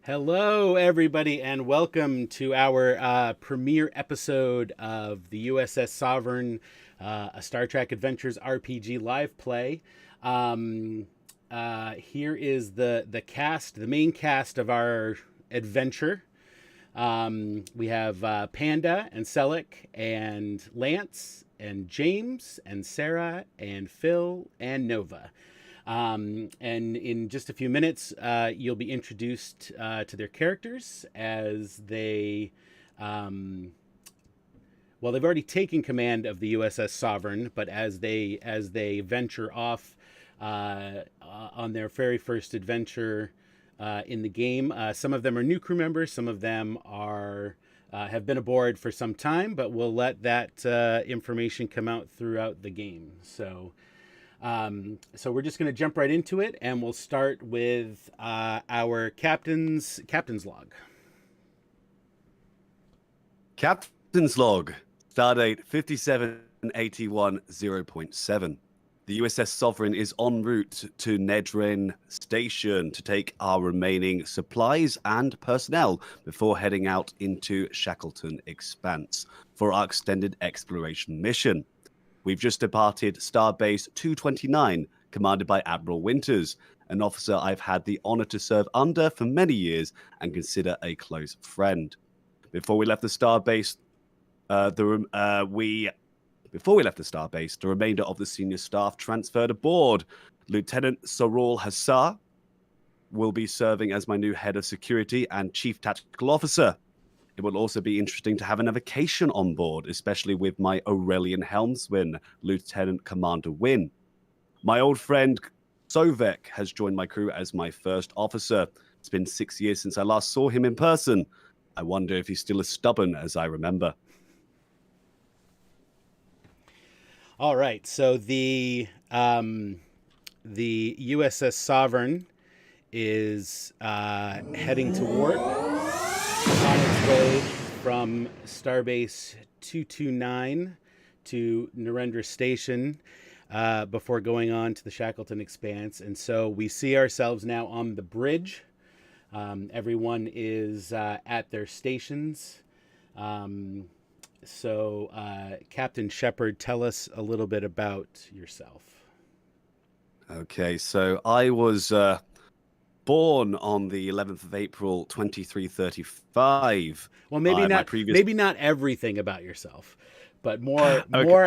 Hello, everybody, and welcome to our premiere episode of the USS Sovereign, a Star Trek Adventures RPG live play. Here is the cast, the main cast of our adventure. We have Panda and Selleck and Lance and James and Sarah and Phil and Nova. And in just a few minutes, you'll be introduced to their characters as they, well, they've already taken command of the USS Sovereign, but as they venture off on their very first adventure in the game, some of them are new crew members, some of them are have been aboard for some time, but we'll let that information come out throughout the game. So we're just going to jump right into it, and we'll start with our captain's log. Captain's log, stardate 5781.0.7. The USS Sovereign is en route to Nedrin Station to take our remaining supplies and personnel before heading out into Shackleton Expanse for our extended exploration mission. We've just departed Starbase 229, commanded by Admiral Winters, an officer I've had the honor to serve under for many years and consider a close friend. Before we left the Starbase, the remainder of the senior staff transferred aboard. Lieutenant Sorul Hassar will be serving as my new head of security and chief tactical officer. It will also be interesting to have a navigation on board, especially with my Aurelian helmsman, Lieutenant Commander Wynn. My old friend Sovek has joined my crew as my first officer. It's been 6 years since I last saw him in person. I wonder if he's still as stubborn as I remember. All right, so the USS Sovereign is heading to warp on its way from Starbase 229 to Narendra Station before going on to the Shackleton Expanse. And so we see ourselves now on the bridge. Everyone is at their stations. So, Captain Shepard, tell us a little bit about yourself. Okay, so I was born on the 11th of April, 2335. Well, maybe not. Maybe not everything about yourself, but more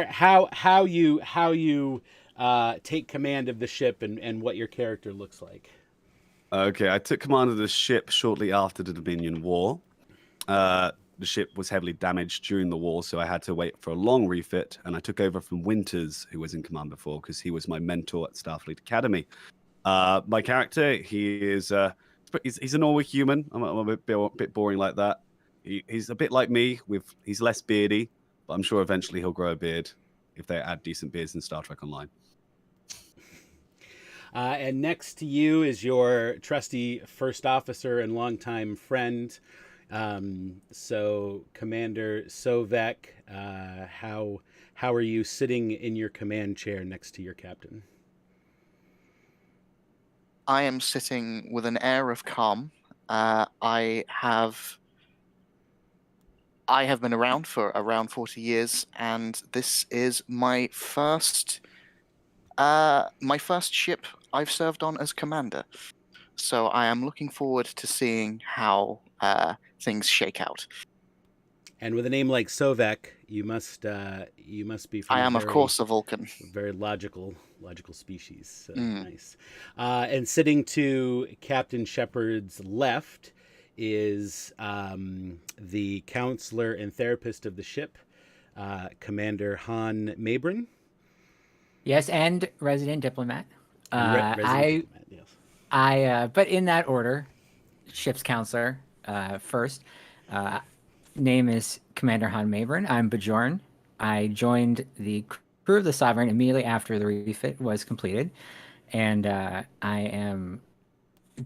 how you take command of the ship and what your character looks like. Okay, I took command of the ship shortly after the Dominion War. The ship was heavily damaged during the war, so I had to wait for a long refit, and I took over from Winters, who was in command before, because he was my mentor at Starfleet Academy. My character, he's a normal human. I'm a bit boring like that. He's a bit like me. He's less beardy, but I'm sure eventually he'll grow a beard if they add decent beards in Star Trek Online. And next to you is your trusty first officer and longtime friend. So Commander Sovek, how are you sitting in your command chair next to your captain? I am sitting with an air of calm. I have been around for around 40 years, and this is my first ship I've served on as commander. So I am looking forward to seeing how things shake out. And with a name like Sovek, you must be from I am, of course, a Vulcan. Very logical species. So nice. And sitting to Captain Shepard's left is the counselor and therapist of the ship, Commander Han Mabrin. Yes, and resident diplomat. Resident diplomat, yes. But in that order, ship's counselor first. Name is Commander Han Mabrin. I'm Bjorn. I joined the crew of the Sovereign immediately after the refit was completed, and I am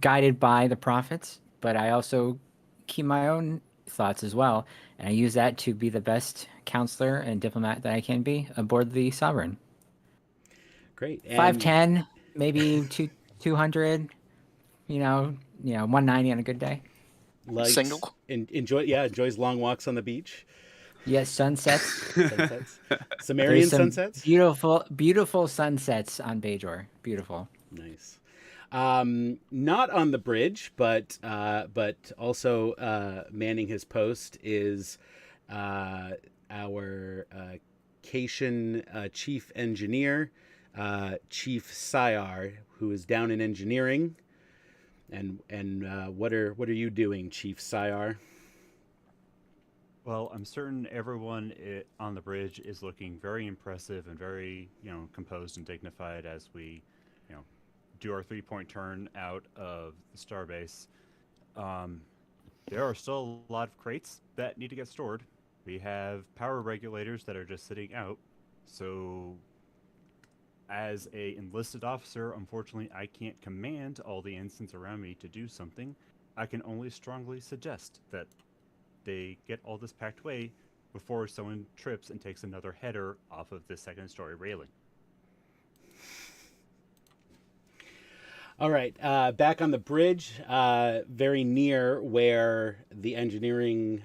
guided by the prophets, but I also keep my own thoughts as well, and I use that to be the best counselor and diplomat that I can be aboard the Sovereign. Great. 5'10", maybe 200, 190 on a good day. likes Single. enjoys long walks on the beach, Yes, sunsets. sunsets, There's Sumerian some sunsets. beautiful sunsets on Bajor. Beautiful. Nice. Not on the bridge, but also manning his post is our Cation chief engineer, Chief Syar, who is down in engineering. And what are you doing, Chief Syar? Well, I'm certain everyone on the bridge is looking very impressive and very, composed and dignified as we, do our 3-point turn out of the starbase. There are still a lot of crates that need to get stored. We have power regulators that are just sitting out. So, as a enlisted officer, unfortunately, I can't command all the ensigns around me to do something. I can only strongly suggest that they get all this packed away before someone trips and takes another header off of the second-story railing. All right, back on the bridge, very near where the engineering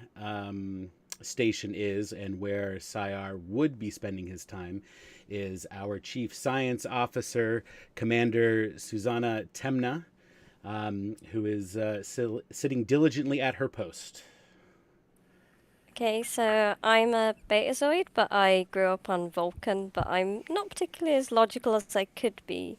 station is and where Syar would be spending his time, is our Chief Science Officer, Commander Susanna Temna, who is sitting diligently at her post. Okay, so I'm a Betazoid, but I grew up on Vulcan, but I'm not particularly as logical as I could be.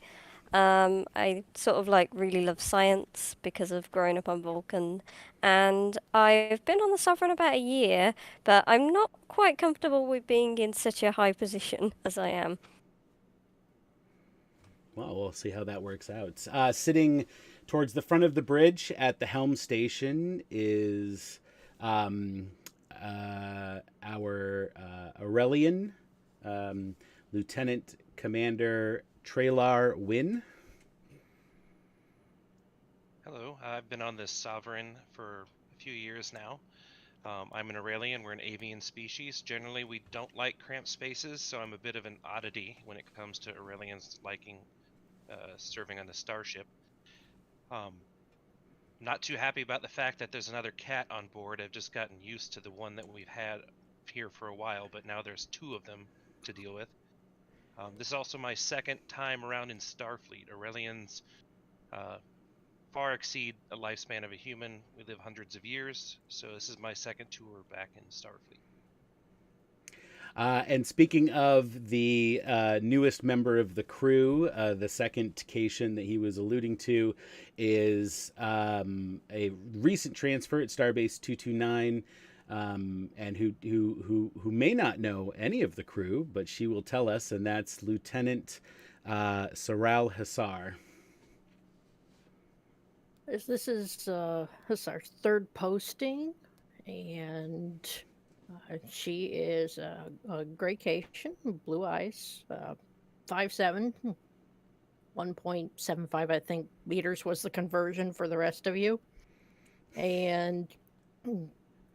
I sort of really love science because of growing up on Vulcan, and I've been on the Sovereign about a year, but I'm not quite comfortable with being in such a high position as I am. Well, we'll see how that works out. Sitting towards the front of the bridge at the helm station is our Aurelian, Lieutenant Commander Trailar Wynn. Hello, I've been on this Sovereign for a few years now. I'm an Aurelian, we're an avian species. Generally, we don't like cramped spaces, so I'm a bit of an oddity when it comes to Aurelians liking serving on the starship. Not too happy about the fact that there's another cat on board. I've just gotten used to the one that we've had here for a while, but now there's 2 of them to deal with. This is also my second time around in Starfleet. Aurelians far exceed a lifespan of a human. We live hundreds of years, so this is my second tour back in Starfleet. And speaking of the newest member of the crew, the second Cation that he was alluding to is a recent transfer at Starbase 229, and who may not know any of the crew, but she will tell us, and that's Lieutenant Saral Hassar. This is Hassar's 3rd posting, and she is a gray Cation, blue eyes, 5'7", 1.75, I think, meters was the conversion for the rest of you. And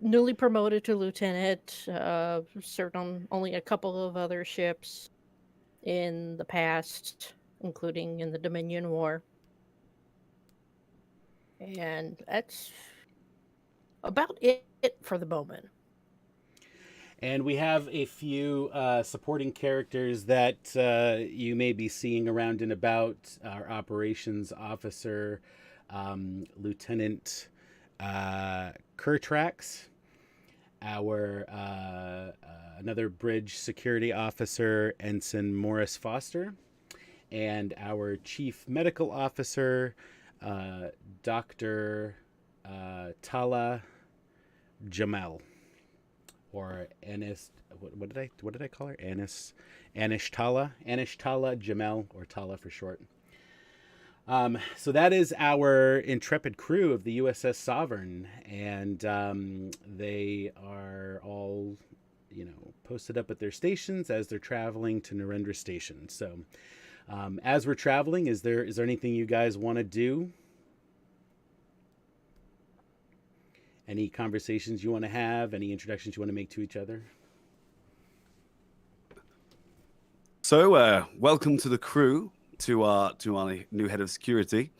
newly promoted to lieutenant, served on only a couple of other ships in the past, including in the Dominion War. And that's about it for the moment. And we have a few supporting characters that you may be seeing around and about. Our operations officer, Lieutenant Kurtrax, our another bridge security officer, Ensign Morris Foster, and our chief medical officer, Dr. Tala Jamel. Or Anis, what did I call her? Anishtala Jamel, or Tala for short. So that is our intrepid crew of the USS Sovereign, and they are all, posted up at their stations as they're traveling to Narendra Station. So, as we're traveling, is there anything you guys want to do? Any conversations you want to have? Any introductions you want to make to each other? So, welcome to the crew, to our new head of security.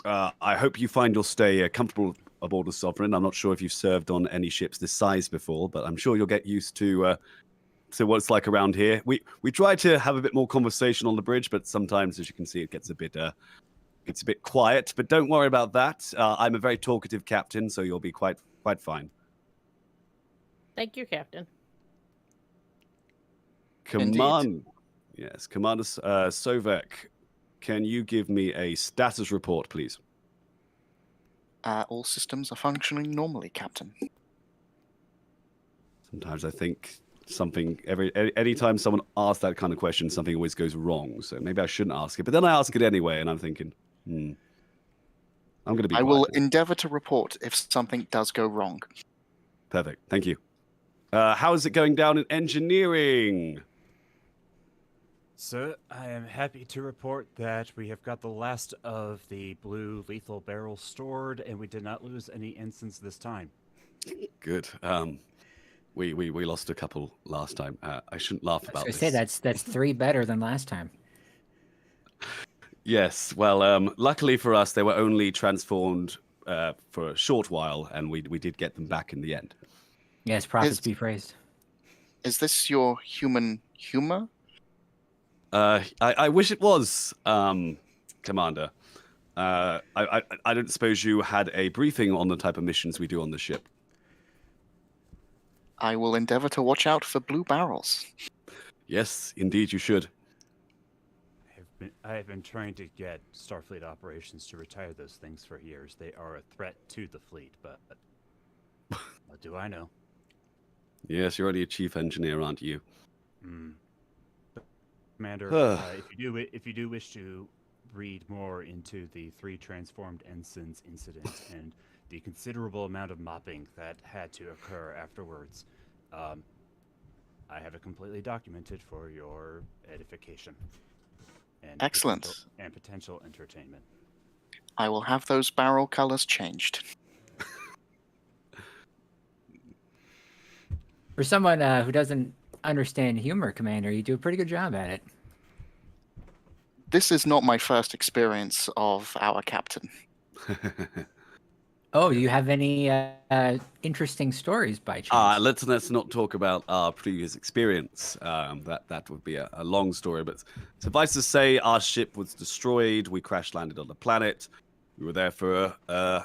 I hope you find your stay comfortable aboard the Sovereign. I'm not sure if you've served on any ships this size before, but I'm sure you'll get used to what it's like around here. We try to have a bit more conversation on the bridge, but sometimes, as you can see, it gets a bit quiet. But don't worry about that. I'm a very talkative captain, so you'll be quite fine. Thank you, Captain. Yes, Commander Sovek, can you give me a status report, please? All systems are functioning normally, Captain. Sometimes I think anytime someone asks that kind of question, something always goes wrong. So maybe I shouldn't ask it. But then I ask it anyway, and I'm thinking, I'm going to be I quiet. will endeavor to report if something does go wrong. Perfect. Thank you. How is it going down in engineering? Sir, I am happy to report that we have got the last of the blue lethal barrels stored, and we did not lose any ensigns this time. Good. We lost a couple last time. I shouldn't laugh about this. I say that's 3 better than last time. Yes. Well, luckily for us, they were only transformed for a short while, and we did get them back in the end. Yes, prophets be praised. Is this your human humor? I wish it was, Commander. I don't suppose you had a briefing on the type of missions we do on the ship. I will endeavor to watch out for blue barrels. Yes, indeed you should. I have been trying to get Starfleet operations to retire those things for years. They are a threat to the fleet, but what do I know? Yes, you're already a chief engineer, aren't you? Commander, if you do wish to read more into the 3 transformed ensigns incident and the considerable amount of mopping that had to occur afterwards, I have it completely documented for your edification. And Excellent. Potential entertainment. I will have those barrel colors changed. For someone who doesn't understand humor, Commander, you do a pretty good job at it. This is not my first experience of our captain. Oh, do you have any interesting stories by chance? Let's not talk about our previous experience. That would be a long story, but suffice to say, our ship was destroyed. We crash landed on the planet. We were there for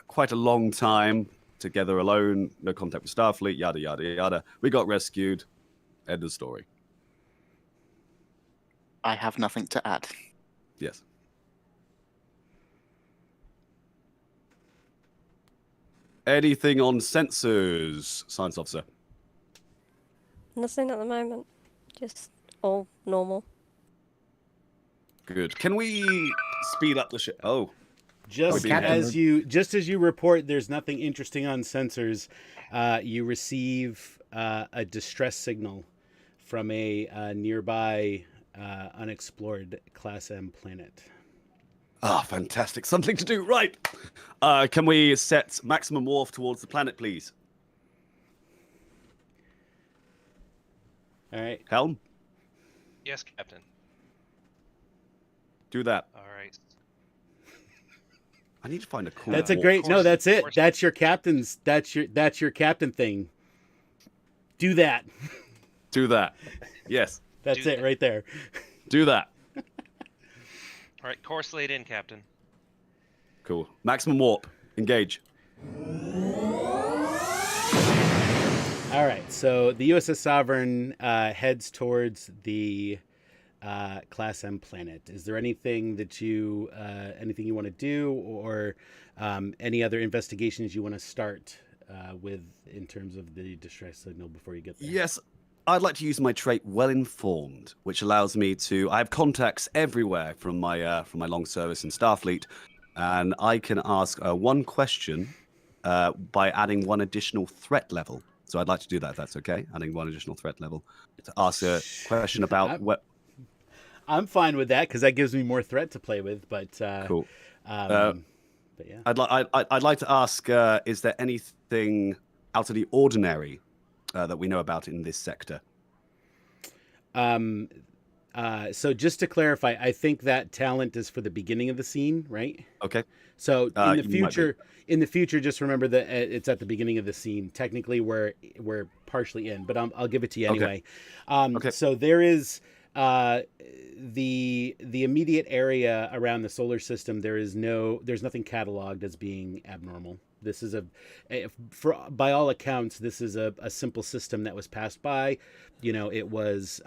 quite a long time, together alone, no contact with Starfleet, yada yada yada. We got rescued. End of story. I have nothing to add. Yes. Anything on sensors, Science Officer? Nothing at the moment. Just all normal. Good. Can we speed up the ship? Oh. Just as you report there's nothing interesting on sensors, you receive a distress signal from a nearby unexplored Class M planet. Ah, fantastic. Something to do. Right. Can we set maximum warp towards the planet, please? All right. Helm? Yes, Captain. Do that. All right. I need to find a cool. That's a great. No, that's it. That's your captain's. That's your captain thing. Do that. Do that. Yes. That's it right there. Do that. All right, course laid in, Captain. Cool. Maximum warp. Engage. All right. So the USS Sovereign heads towards the Class M planet. Is there anything that you want to do, or any other investigations you want to start with in terms of the distress signal before you get there? Yes. I'd like to use my trait well-informed, which allows me to. I have contacts everywhere from my long service in Starfleet, and I can ask one question by adding one additional threat level. So I'd like to do that. If that's okay. Adding one additional threat level to ask a question about what. I'm fine with that because that gives me more threat to play with. But cool. But yeah, I'd like to ask: is there anything out of the ordinary that we know about in this sector? So just to clarify, I think that talent is for the beginning of the scene, right? Okay. So You might be. in the future, just remember that it's at the beginning of the scene. Technically, we're partially in, but I'll give it to you Okay. anyway. Okay. So there is the immediate area around the solar system. There's nothing cataloged as being abnormal. This is by all accounts, this is a simple system that was passed by. You know, it was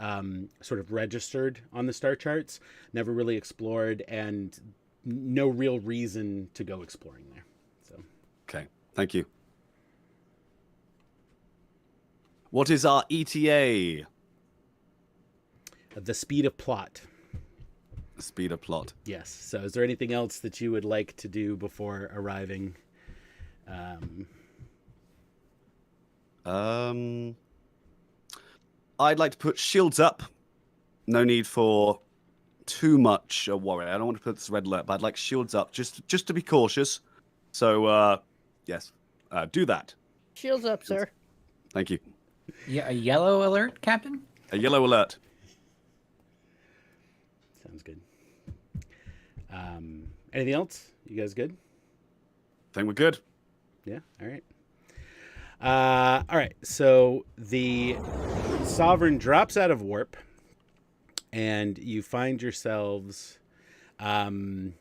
sort of registered on the star charts, never really explored, and no real reason to go exploring there. So, Okay. Thank you. What is our ETA? the speed of plot. The speed of plot. Yes. So, is there anything else that you would like to do before arriving? I'd like to put shields up. No need for too much worry. I don't want to put this red alert, but I'd like shields up just to be cautious. So, yes, do that. Shields up, sir. Thank you. Yeah, a yellow alert, Captain? A yellow alert. Sounds good. Anything else? You guys good? I think we're good. Yeah. All right. All right. So the Sovereign drops out of warp, and you find yourselves. In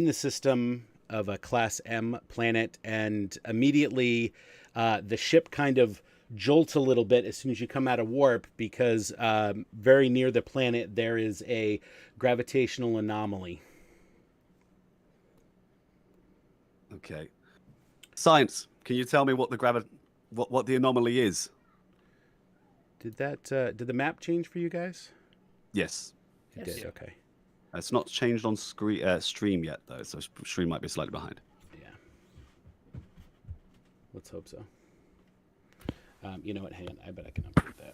the system of a Class M planet, and immediately the ship kind of jolts a little bit as soon as you come out of warp, because very near the planet there is a gravitational anomaly. Okay. Science. Can you tell me what the what the anomaly is? Did the map change for you guys? Yes. It Yes. did. Okay. It's not changed on stream yet, though, so stream might be slightly behind. Yeah. Let's hope so. You know what? Hang on. I bet I can update that.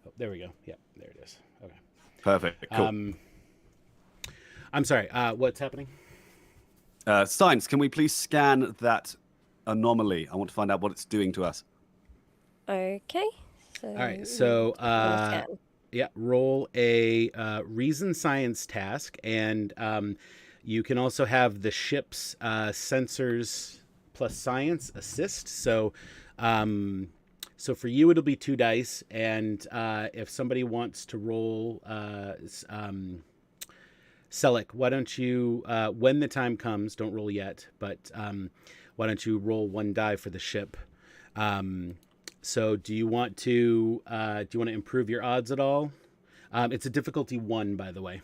Oh, there we go. Yep, there it is. Okay. Perfect. Cool. I'm sorry. What's happening? Science, can we please scan that anomaly? I want to find out what it's doing to us. Okay. So, All right. So, scan. yeah, roll a reason science task, and you can also have the ship's sensors plus science assist. So, so for you, it'll be 2 dice, and if somebody wants to roll, Selleck, why don't you, when the time comes, don't roll yet, but why don't you roll 1 die for the ship? So do you want to improve your odds at all? It's a difficulty 1, by the way.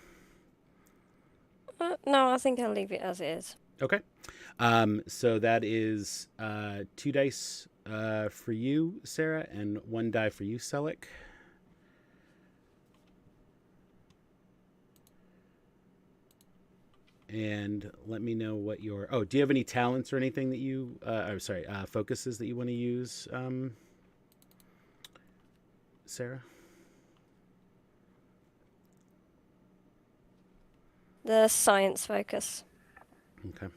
No, I think I'll leave it as it is. Okay. So that is 2 dice for you, Sarah, and 1 die for you, Selleck. And let me know what your... Oh, do you have any talents or anything that you... focuses that you want to use, Sarah? The science focus. Okay.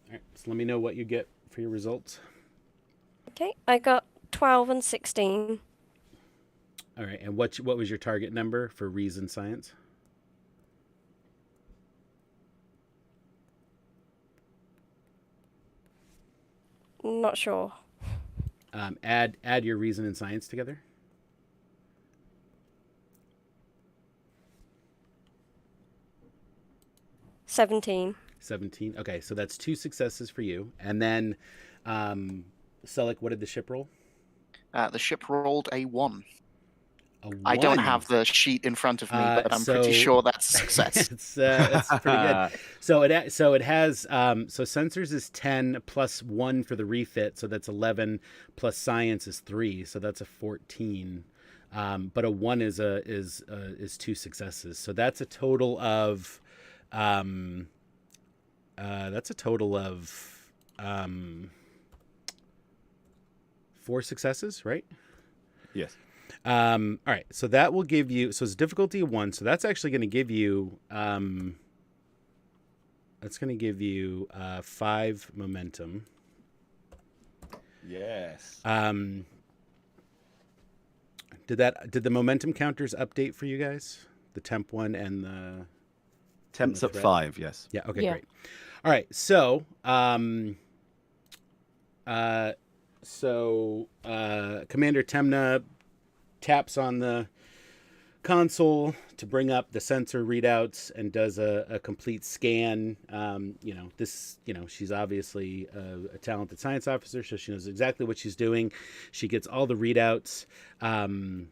All right, so let me know what you get for your results. Okay, I got 12 and 16. All right, and what was your target number for reason science? Not sure. Add your reason and science together. $17. 17. Okay, so that's 2 successes for you. And then, Selleck, what did the ship roll? The ship rolled a 1. A 1. I don't have the sheet in front of me, but I'm pretty sure that's success. It's pretty good. So it has so sensors is 10 plus 1 for the refit, so that's 11 plus science is 3, so that's a 14. But a 1 is 2 successes, so that's a total of 4 successes, right? Yes. All right, so that will give you, so it's difficulty 1, so that's actually going to give you That's going to give you 5 momentum. Yes. Did the momentum counters update for you guys? The temp one and the Temp's at threat? 5, yes. Yeah. Okay. Yeah. Great. All right. So, Commander Temna taps on the console to bring up the sensor readouts and does a complete scan. She's obviously a talented science officer, so she knows exactly what she's doing. She gets all the readouts, and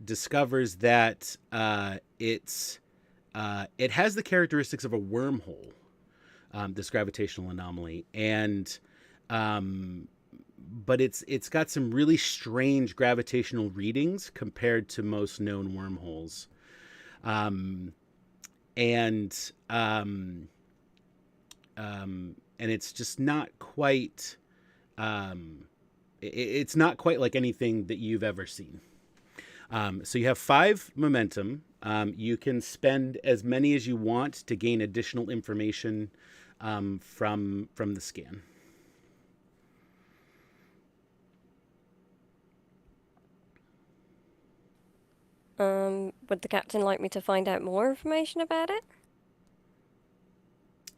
discovers that it has the characteristics of a wormhole, this gravitational anomaly, and but it's got some really strange gravitational readings compared to most known wormholes, and it's just not quite it's not quite like anything that you've ever seen. So you have 5 momentum. You can spend as many as you want to gain additional information from the scan. Would the captain like me to find out more information about it?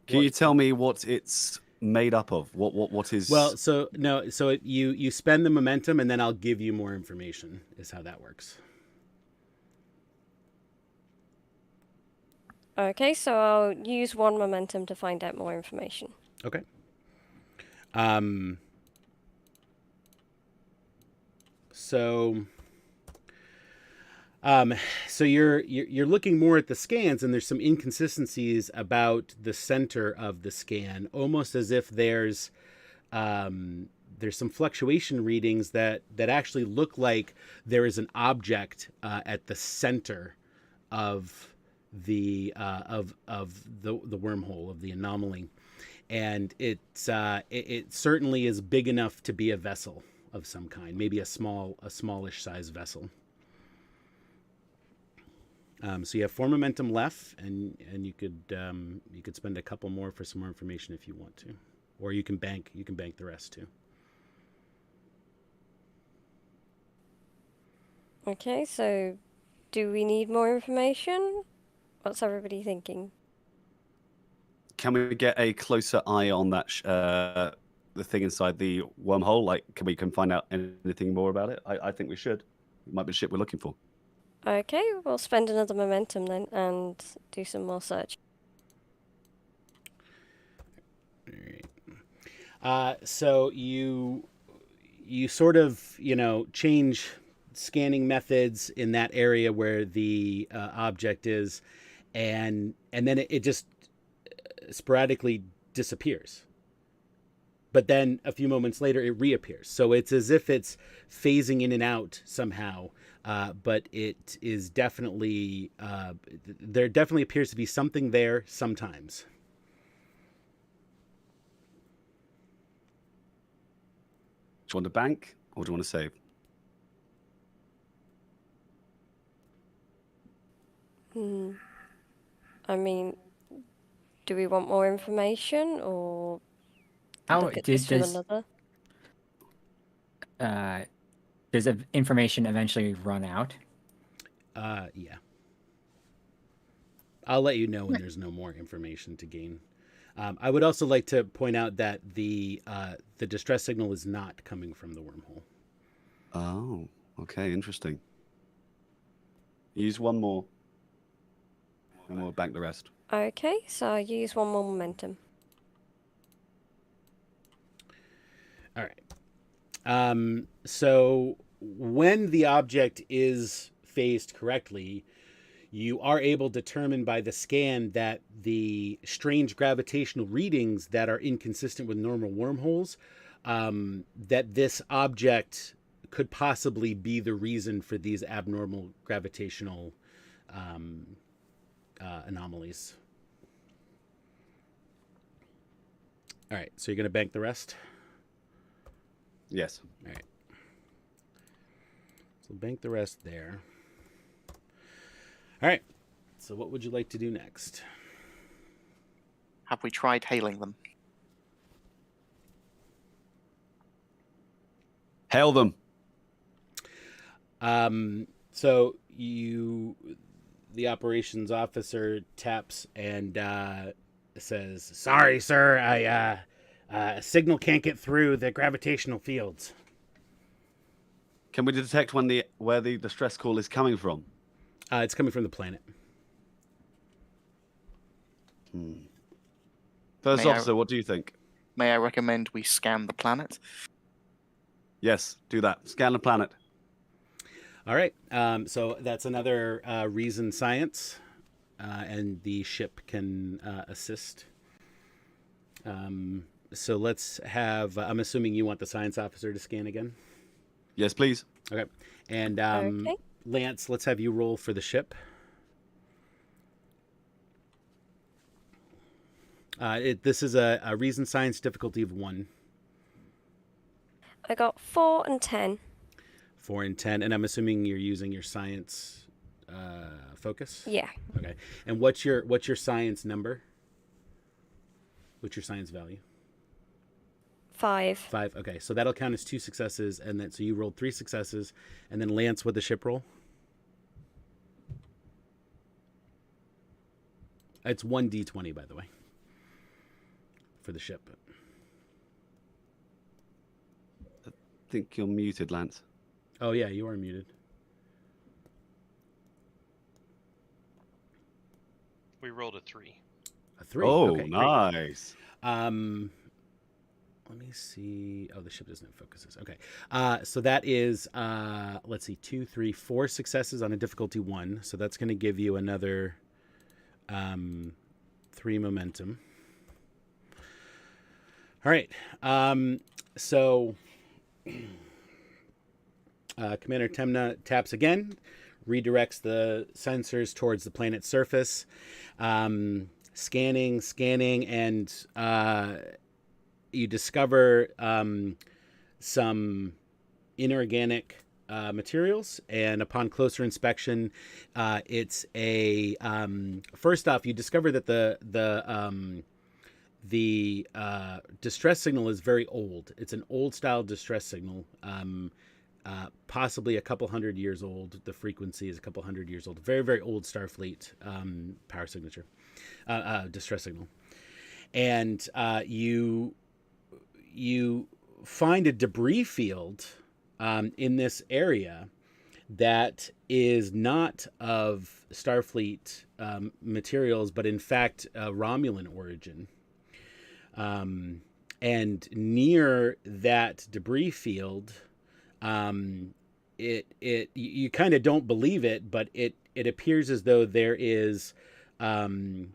Can you tell me what it's made up of? What is? Well, you spend the momentum, and then I'll give you more information. Is how that works. Okay, so I'll use 1 momentum to find out more information. Okay. So you're looking more at the scans, and there's some inconsistencies about the center of the scan, almost as if there's some fluctuation readings that actually look like there is an object at the center of the wormhole, of the anomaly, and it certainly is big enough to be a vessel of some kind, maybe a smallish size vessel. So you have 4 momentum left, and you could spend a couple more for some more information if you want to, or you can bank the rest too. Okay, so do we need more information? What's everybody thinking? Can we get a closer eye on that the thing inside the wormhole? Like, can we find out anything more about it? I think we should. It might be the ship we're looking for. Okay, we'll spend another momentum then and do some more search. All right. So you sort of change scanning methods in that area where the object is, and then it just sporadically disappears. But then a few moments later, it reappears. So it's as if it's phasing in and out somehow. But it is definitely there definitely appears to be something there sometimes. Do you want to bank or do you want to save? I mean, do we want more information or look at this from another? Does information eventually run out? Yeah. I'll let you know when there's no more information to gain. I would also like to point out that the distress signal is not coming from the wormhole. Oh, okay, interesting. Use 1 more, and we'll bank the rest. Okay, so I use 1 more momentum. All right. So when the object is phased correctly, you are able to determine by the scan that the strange gravitational readings that are inconsistent with normal wormholes, that this object could possibly be the reason for these abnormal gravitational anomalies. All right, so you're going to bank the rest? Yes. All right. So bank the rest there. All right. So what would you like to do next? Have we tried hailing them? Hail them. So the operations officer taps and says, "Sorry, sir. Signal can't get through the gravitational fields." Can we detect where the distress call is coming from? It's coming from the planet. First May I- officer, what do you think? May I recommend we scan the planet? Yes, do that. Scan the planet. All right. So that's another reason science, and the ship can assist. So let's have. I'm assuming you want the science officer to scan again. Yes, please. Okay. And Okay. Lance, let's have you roll for the ship. This is a reason science difficulty of 1. I got 4 and 10. 4 and 10, and I'm assuming you're using your science focus. Yeah. Okay. And what's your science number? What's your science value? 5. 5. Okay. So that'll count as 2 successes, and then so you rolled 3 successes, and then Lance with the ship roll. It's 1d20, by the way, for the ship. I think you're muted, Lance. Oh yeah, you are muted. We rolled a 3. A 3. Oh, okay, great. nice. Let me see. Oh, the ship doesn't have focuses. Okay. So that is, let's see, 2, 3, 4 successes on a difficulty 1. So that's going to give you another 3 momentum. All right. So Commander Temna taps again, redirects the sensors towards the planet's surface, scanning, and you discover some inorganic materials, and upon closer inspection, it's a first off, you discover that the distress signal is very old. It's an old style distress signal, possibly a couple hundred years old. The frequency is a couple hundred years old. Very, very old Starfleet power signature, distress signal. And you find a debris field in this area that is not of Starfleet materials, but in fact Romulan origin. And near that debris field, you kind of don't believe it, but it appears as though there is an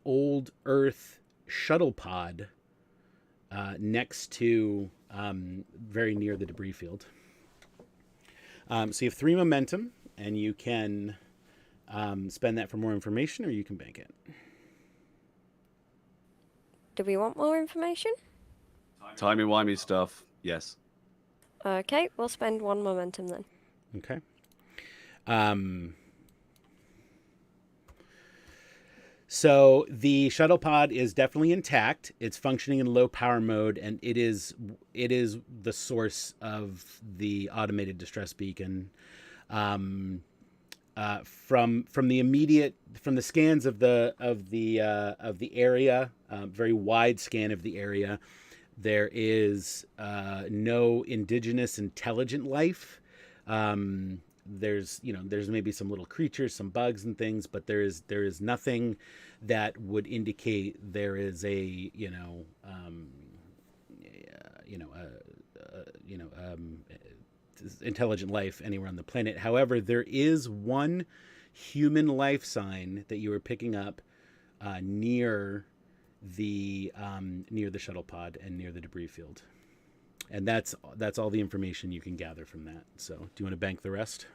old Earth shuttle pod next to very near the debris field. So you have 3 momentum, and you can spend that for more information, or you can bank it. Do we want more information? Timey-wimey stuff. Yes. Okay, we'll spend 1 momentum then. Okay. So the shuttle pod is definitely intact. It's functioning in low power mode, and it is the source of the automated distress beacon. From the scans of the area, very wide scan of the area, there is no indigenous intelligent life. There's maybe some little creatures, some bugs and things, but there is nothing that would indicate there is intelligent life anywhere on the planet. However, there is one human life sign that you are picking up near the shuttle pod and near the debris field. And that's all the information you can gather from that. So do you want to bank the rest?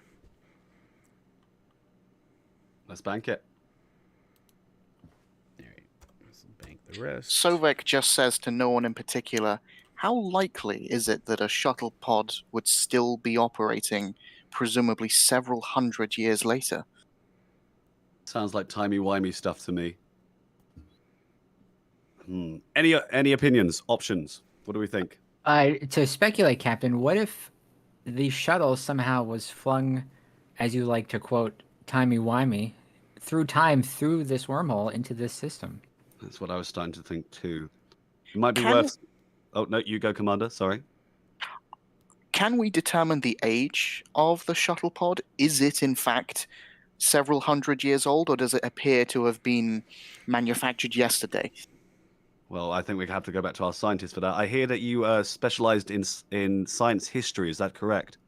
Let's bank it. All right. Let's bank the rest. Sovek just says to no one in particular, how likely is it that a shuttle pod would still be operating, presumably several hundred years later? Sounds like timey-wimey stuff to me. Any opinions, options? What do we think? To speculate, Captain, what if the shuttle somehow was flung, as you like to quote, timey-wimey, through time, through this wormhole into this system? That's what I was starting to think too. It might be Can- worth... Oh, no, you go, Commander. Sorry. Can we determine the age of the shuttle pod? Is it, in fact, several hundred years old, or does it appear to have been manufactured yesterday? Well, I think we have to go back to our scientists for that. I hear that you specialized in science history. Is that correct?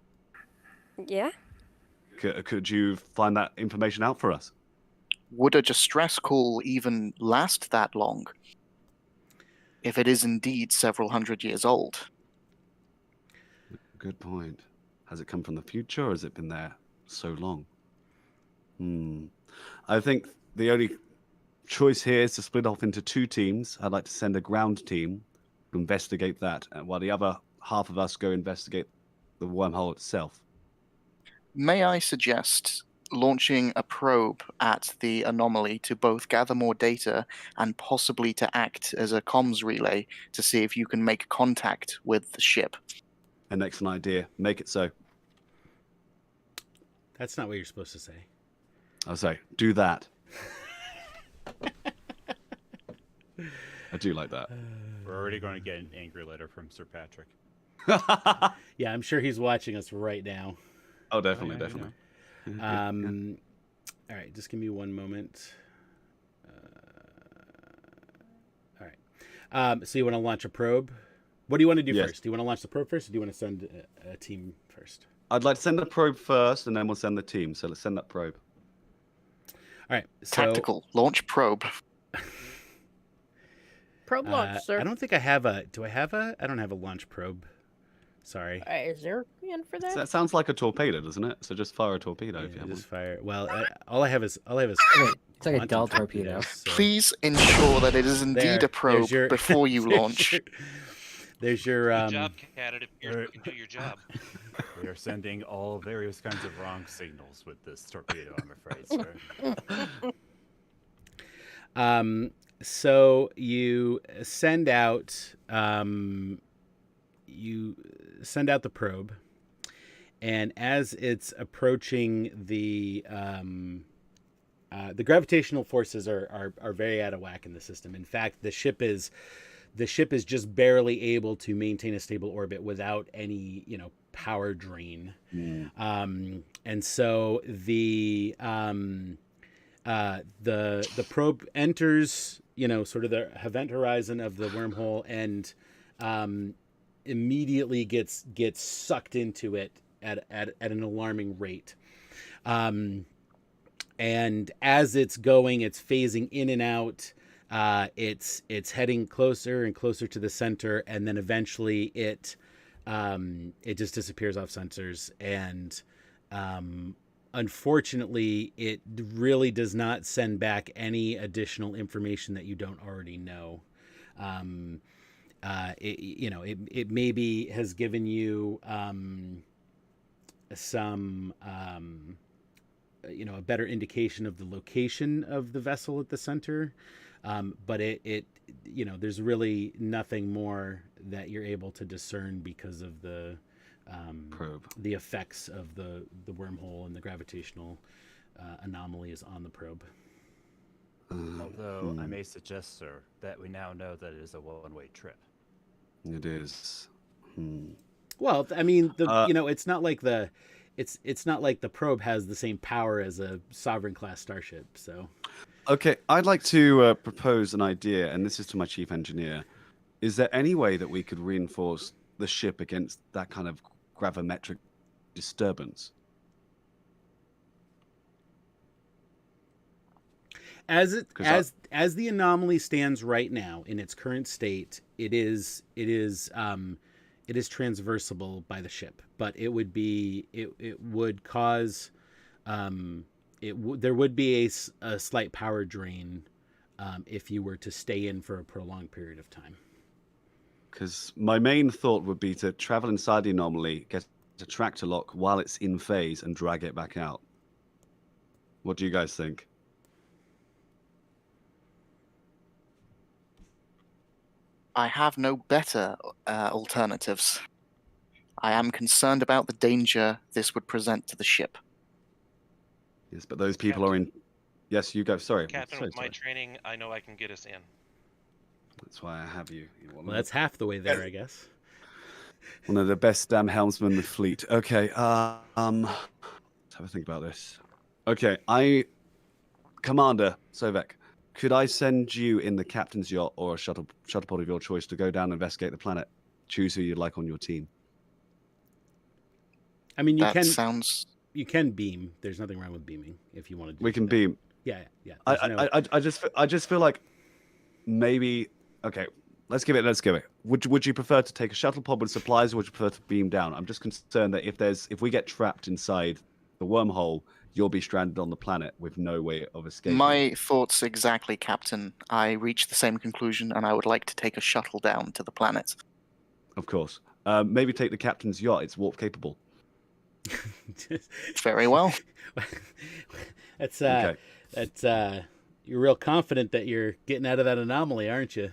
Yeah. Could you find that information out for us? Would a distress call even last that long? If it is indeed several hundred years old. Good point. Has it come from the future, or has it been there so long? I think the only choice here is to split off into 2 teams. I'd like to send a ground team to investigate that, while the other half of us go investigate the wormhole itself. May I suggest launching a probe at the anomaly to both gather more data and possibly to act as a comms relay to see if you can make contact with the ship? An excellent idea. Make it so. That's not what you're supposed to say. I'll say, do that. I do like that. We're already going to get an angry letter from Sir Patrick. Yeah, I'm sure he's watching us right now. Oh, definitely, yeah, definitely. All right, just give me one moment. All right. So you want to launch a probe? What do you want to do Yes. first? Do you want to launch the probe first, or do you want to send a team first? I'd like to send the probe first, and then we'll send the team. So let's send that probe. All right. So, Tactical launch probe. Probe launch, sir. I don't think I have a. Do I have a? I don't have a launch probe. Sorry. Is there in for that? That sounds like a torpedo, doesn't it? So just fire a torpedo if you Yeah, have just fire. Well, all I have is Wait, it's like a quantum dull torpedoes, torpedo. so- Please ensure that it is indeed There, a probe there's your- before you launch. There's your. Good job, Cat. If you can do your job. We are sending all various kinds of wrong signals with this torpedo, I'm afraid, sir. So you send out the probe, and as it's approaching the gravitational forces are very out of whack in the system. In fact, the ship is just barely able to maintain a stable orbit without any power drain. And so the probe enters sort of the event horizon of the wormhole and immediately gets sucked into it at an alarming rate. And as it's going, it's phasing in and out. It's heading closer and closer to the center, and then eventually it just disappears off sensors. And unfortunately, it really does not send back any additional information that you don't already know. It maybe has given you some a better indication of the location of the vessel at the center, but it there's really nothing more that you're able to discern because of the Probe. the effects of the wormhole and the gravitational anomalies on the probe. Although I may suggest, sir, that we now know that it is a one-way trip. It is. Well, I mean, it's not like it's not like the probe has the same power as a Sovereign class starship. So, Okay, I'd like to propose an idea, and this is to my chief engineer. Is there any way that we could reinforce the ship against that kind of gravimetric disturbance? as the anomaly stands right now in its current state, it is transversable by the ship, but it would cause there would be a slight power drain if you were to stay in for a prolonged period of time. Because my main thought would be to travel inside the anomaly, get a tractor lock while it's in phase, and drag it back out. What do you guys think? I have no better alternatives. I am concerned about the danger this would present to the ship. Yes, but those people are in. Yes, you go. Sorry. Captain, So with my sorry. training, I know I can get us in. That's why I have you. You're one Well, of that's half the way there, I guess. one of the best helmsmen in the fleet. Okay. Let's have a think about this. Okay, Commander Sovek, could I send you in the captain's yacht or a shuttle pod of your choice to go down and investigate the planet? Choose who you'd like on your team. I mean, That sounds. you can beam. There's nothing wrong with beaming if you want to do. We can that. beam. Yeah. There's no... I just feel like maybe. Okay, let's give it. Would you prefer to take a shuttle pod with supplies, or would you prefer to beam down? I'm just concerned that if we get trapped inside the wormhole, you'll be stranded on the planet with no way of escaping. My thoughts exactly, Captain. I reached the same conclusion, and I would like to take a shuttle down to the planet. Of course. Maybe take the captain's yacht. It's warp capable. Very well. That's Okay. You're real confident that you're getting out of that anomaly, aren't you?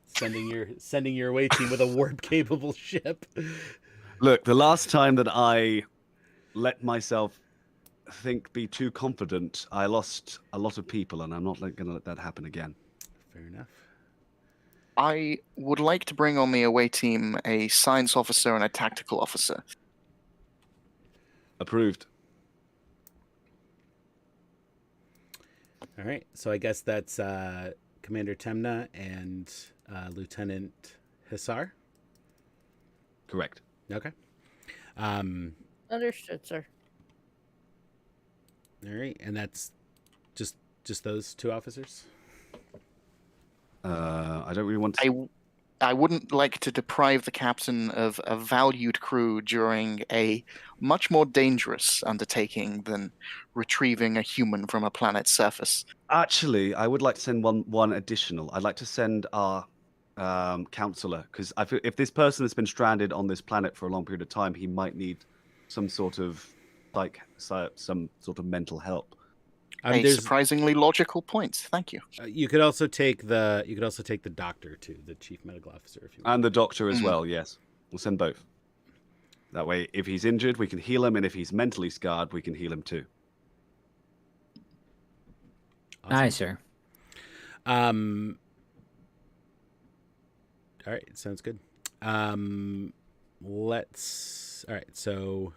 Sending your away team with a warp capable ship. Look, the last time that I let myself be too confident, I lost a lot of people, and I'm not going to let that happen again. Fair enough. I would like to bring on the away team a science officer and a tactical officer. Approved. All right. So I guess that's Commander Temna and Lieutenant Hisar. Correct. Okay. Understood, sir. All right, and that's just those two officers. I don't really want to. I wouldn't like to deprive the captain of a valued crew during a much more dangerous undertaking than retrieving a human from a planet's surface. Actually, I would like to send one additional. I'd like to send our counselor, because I feel if this person has been stranded on this planet for a long period of time, he might need some sort of mental help. A surprisingly logical point. Thank you. You could also take the doctor too, the chief medical officer, if you want. And the doctor as well. Yes, we'll send both. That way, if he's injured, we can heal him, and if he's mentally scarred, we can heal him too. Awesome. Aye, sir. All right, sounds good. All right, so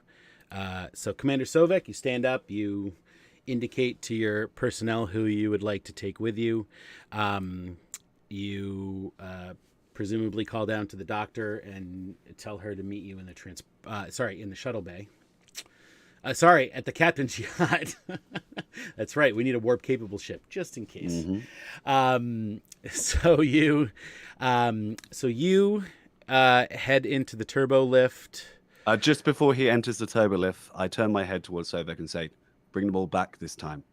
Commander Sovek, you stand up, you indicate to your personnel who you would like to take with you. You presumably call down to the doctor and tell her to meet you in the shuttle bay. At the captain's yacht. That's right. We need a warp capable ship just in case. Mm-hmm. So you head into the turbo lift. Just before he enters the turbo lift, I turn my head towards Sovek and say, "Bring them all back this time."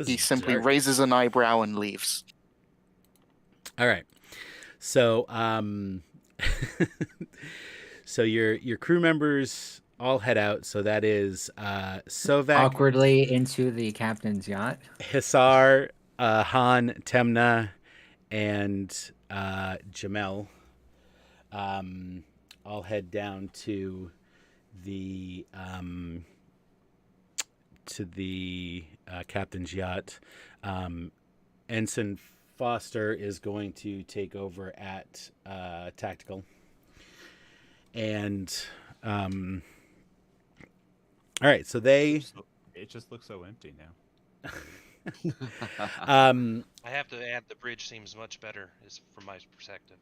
He simply raises an eyebrow and leaves. All right. So so your crew members all head out. So that is Sovek, Awkwardly into the captain's yacht. Hisar, Han, Temna, and Jamel. I'll head down to the captain's yacht. Ensign Foster is going to take over at tactical. And all right, so It just looks so empty now. I have to add the bridge seems much better, is from my perspective.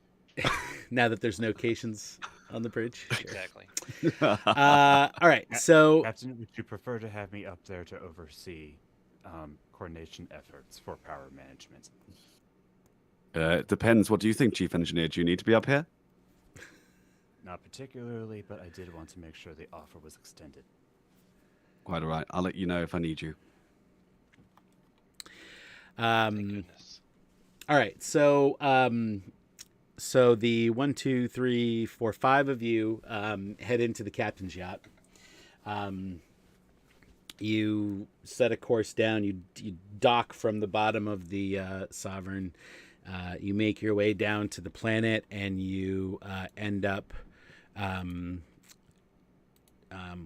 now that there's no Cations on the bridge. Exactly. All right, so Captain, would you prefer to have me up there to oversee coordination efforts for power management? It depends. What do you think, Chief Engineer? Do you need to be up here? Not particularly, but I did want to make sure the offer was extended. Quite all right. I'll let you know if I need you. Thank goodness. All right, so so the 1, 2, 3, 4, 5 of you head into the captain's yacht. You set a course down. You dock from the bottom of the Sovereign. You make your way down to the planet, and you end up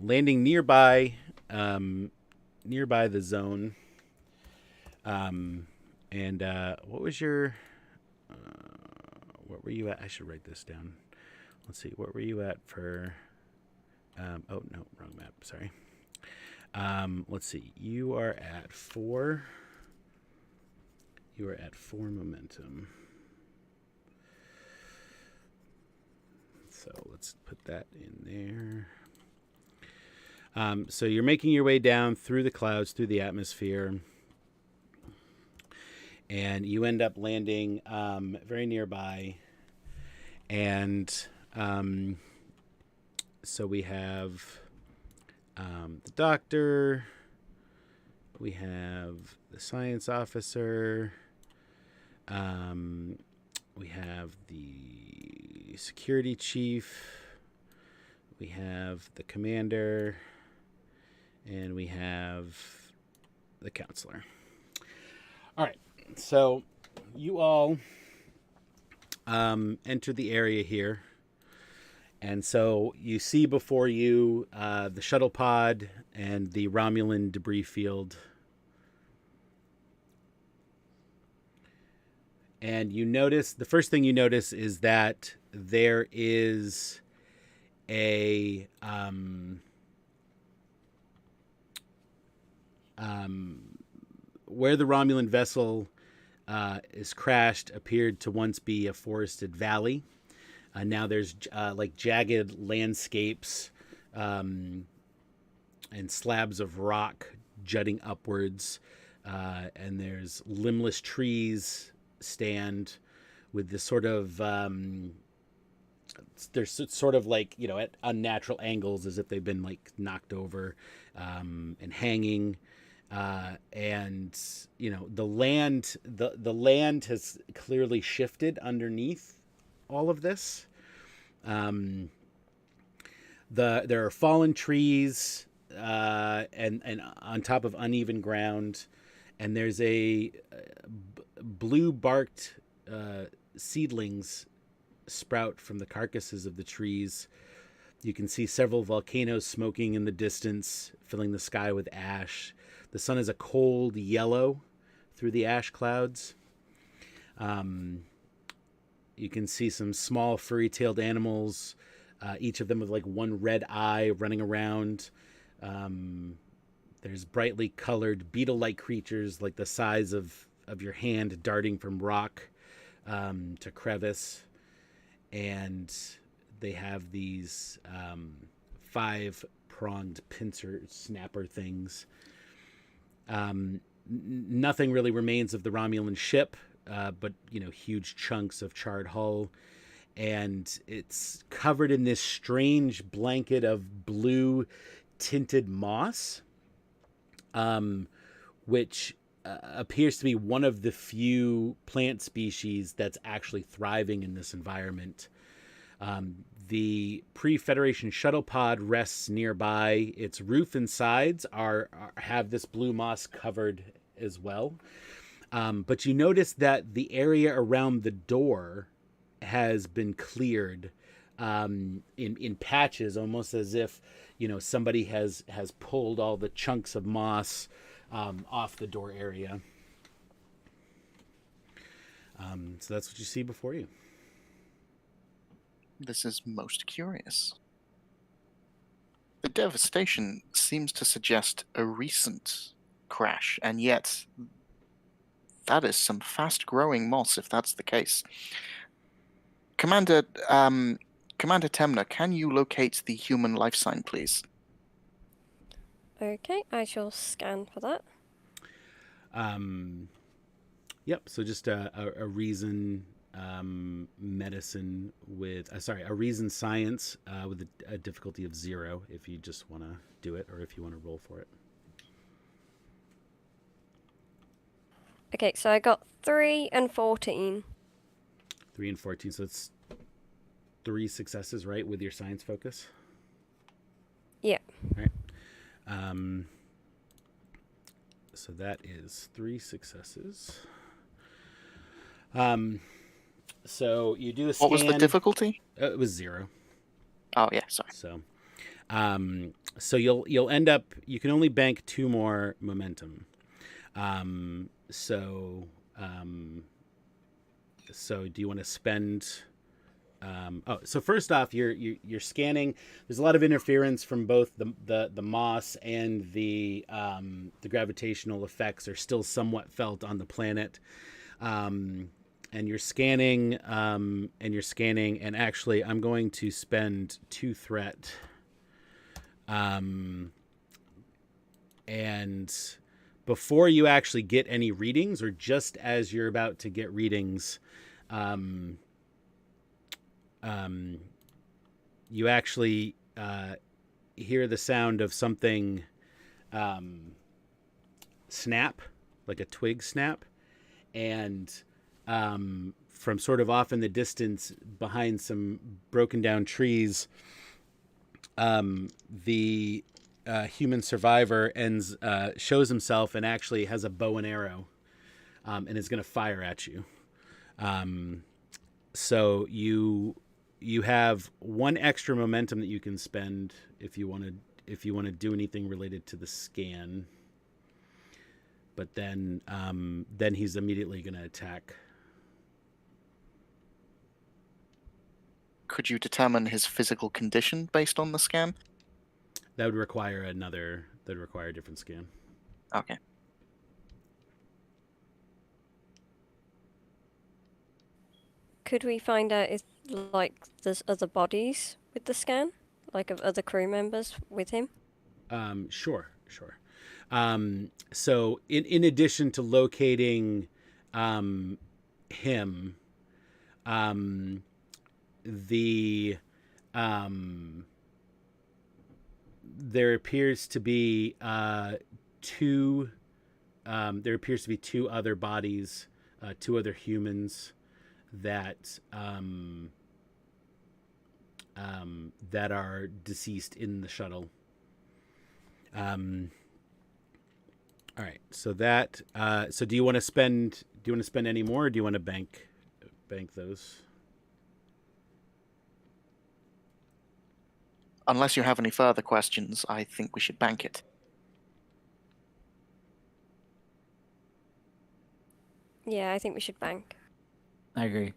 landing nearby the zone. And what was your? What were you at? I should write this down. Let's see. What were you at for? Oh no, wrong map. Sorry. Let's see. You are at 4. You are at 4 momentum. So let's put that in there. So you're making your way down through the clouds, through the atmosphere, and you end up landing very nearby. And so we have the doctor, we have the science officer, we have the security chief, we have the commander, and we have the counselor. All right, so you all enter the area here. And so you see before you the shuttle pod and the Romulan debris field. And you notice, the first thing you notice is that there is a where the Romulan vessel is crashed appeared to once be a forested valley. Now there's like jagged landscapes and slabs of rock jutting upwards, and there's limbless trees stand with this sort of there's sort of like, you know, at unnatural angles as if they've been like knocked over and hanging. And you know, the land has clearly shifted underneath all of this. There are fallen trees and on top of uneven ground, and there's a blue barked seedlings sprout from the carcasses of the trees. You can see several volcanoes smoking in the distance, filling the sky with ash. The sun is a cold yellow through the ash clouds. You can see some small furry-tailed animals, each of them with like one red eye running around. There's brightly colored beetle-like creatures like the size of your hand darting from rock to crevice. And they have these 5-pronged pincer snapper things. Nothing really remains of the Romulan ship. But, you know, huge chunks of charred hull. And it's covered in this strange blanket of blue tinted moss, which appears to be one of the few plant species that's actually thriving in this environment. The pre-Federation shuttle pod rests nearby. Its roof and sides have this blue moss covered as well. But you notice that the area around the door has been cleared in patches, almost as if, you know, somebody has pulled all the chunks of moss off the door area. So that's what you see before you. This is most curious. The devastation seems to suggest a recent crash, and yet that is some fast-growing moss, if that's the case. Commander Temna, can you locate the human life sign, please? Okay, I shall scan for that. Yep. So just a reason medicine with a reason science with a difficulty of 0 if you just want to do it, or if you want to roll for it. Okay, so I got 3 and 14. 3 and 14, so it's 3 successes, right, with your science focus? Yeah. All right. So that is 3 successes. So you do a scan. What was the difficulty? It was 0. Oh yeah, sorry. So, so you'll end up. You can only bank 2 more momentum. So do you want to spend? So first off, you're scanning. There's a lot of interference from both the moss and the gravitational effects are still somewhat felt on the planet. And you're scanning, and actually, I'm going to spend 2 threat. And before you actually get any readings, or just as you're about to get readings, you actually hear the sound of something snap, like a twig snap, and from sort of off in the distance behind some broken down trees, the human survivor shows himself and actually has a bow and arrow, and is going to fire at you. So you have 1 extra momentum that you can spend if you want to do anything related to the scan. But then he's immediately going to attack. Could you determine his physical condition based on the scan? That would require a different scan. Okay. Could we find out if, like, there's other bodies with the scan? Like, of other crew members with him? Sure. So in addition to locating him, there appears to be 2 other bodies, 2 other humans that that are deceased in the shuttle. All right. So that. So do you want to spend any more, or do you want to bank those? Unless you have any further questions, I think we should bank it. Yeah, I think we should bank. I agree.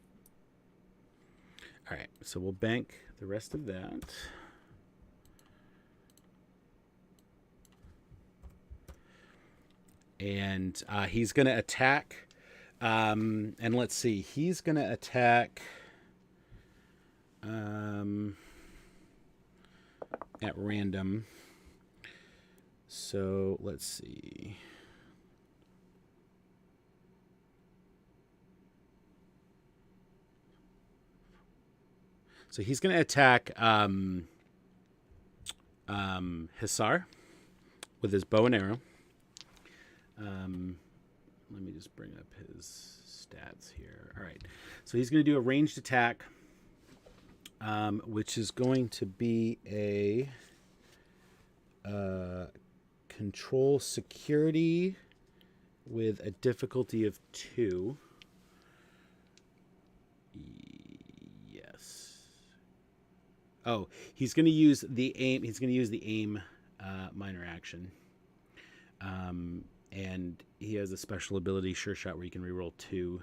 All right. So we'll bank the rest of that. And he's going to attack. And let's see. He's going to attack at random. So let's see. So he's going to attack Hisar with his bow and arrow. Let me just bring up his stats here. All right. So he's going to do a ranged attack, which is going to be a control security with a difficulty of 2. Yes. Oh, he's going to use the aim. He's going to use the aim minor action. And he has a special ability, Sure Shot, where you can reroll 2.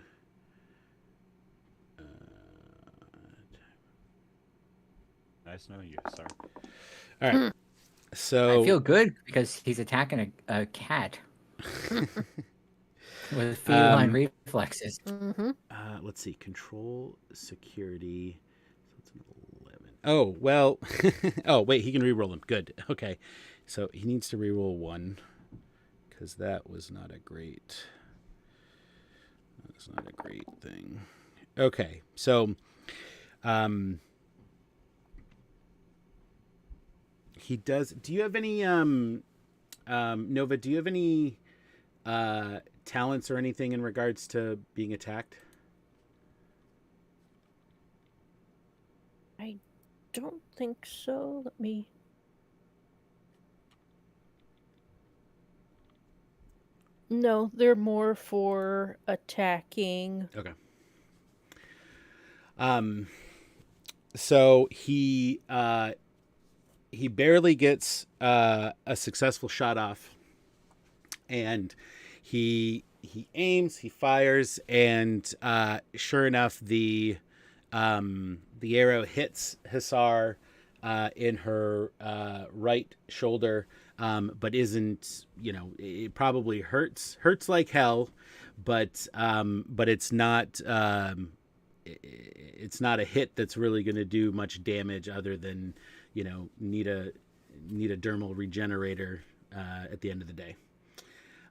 Nice knowing you, sir. All right. So I feel good because he's attacking a cat with feline reflexes. Mm-hmm. Let's see. Control security. So it's an 11. Oh, well. Oh, wait. He can reroll them. Good. Okay. So he needs to reroll 1. Because that was not a great thing. Okay, so he does. Do you have any Nova? Do you have any talents or anything in regards to being attacked? I don't think so. Let me. No, they're more for attacking. Okay. So he barely gets a successful shot off, and he aims, he fires, and sure enough, the arrow hits Hisar in her right shoulder, but isn't, it probably hurts like hell, but it's not it's not a hit that's really going to do much damage other than, need a dermal regenerator at the end of the day.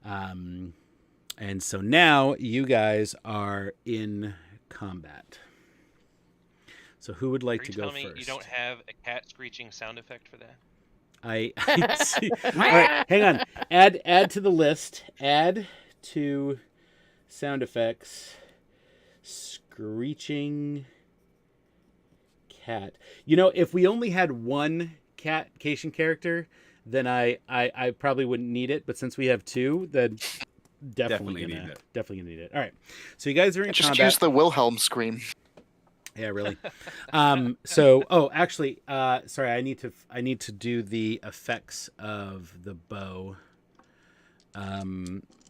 And so now you guys are in combat. So who would like to go Tell me first? you don't have a cat screeching sound effect for that? I see. All right, hang on. Add to the list. Add to sound effects. Screeching cat. If we only had one cation character, then I probably wouldn't need it. But since we have two, then definitely gonna need it. All right. So you guys are in Just combat. use the Wilhelm scream. Yeah, really. Actually, sorry, I need to do the effects of the bow.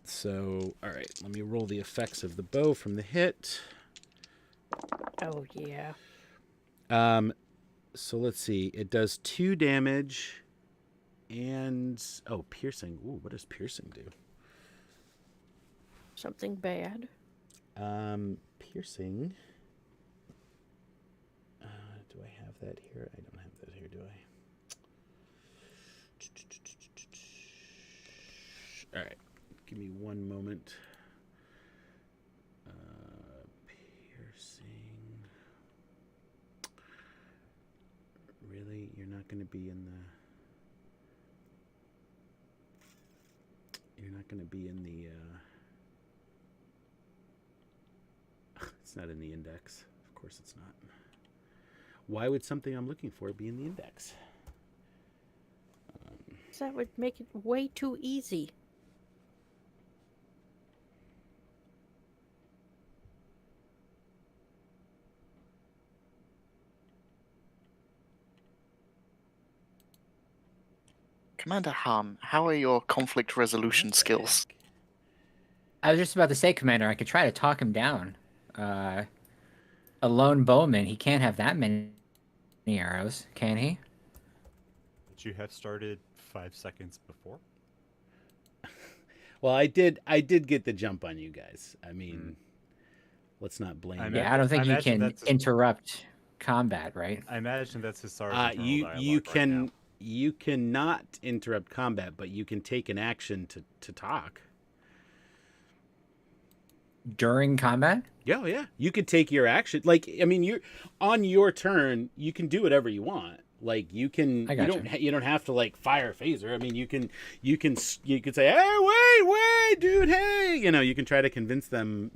So, all right, let me roll the effects of the bow from the hit. Oh, yeah. So let's see. It does 2 damage and piercing. Ooh, what does piercing do? Something bad. Piercing. Do I have that here? I don't have that here, do I? All right. Give me one moment. Piercing. Really? You're not going to be in the... You're not going to be in the... It's not in the index. Of course it's not. Why would something I'm looking for be in the index? That would make it way too easy. Commander Han, how are your conflict resolution skills? I was just about to say, Commander, I could try to talk him down. A lone bowman, he can't have that many arrows, can he? Would you have started 5 seconds before? Well, I did get the jump on you guys. I mean, let's not blame. Yeah, I don't think you can interrupt combat, right? I imagine that's his sergeant. You cannot interrupt combat, but you can take an action to talk. During combat? Yeah. You could take your action. Like, I mean, you're on your turn. You can do whatever you want. Like, you can. You don't have to like fire a phaser. I mean, you can say, hey, wait, dude, hey. You can try to convince them.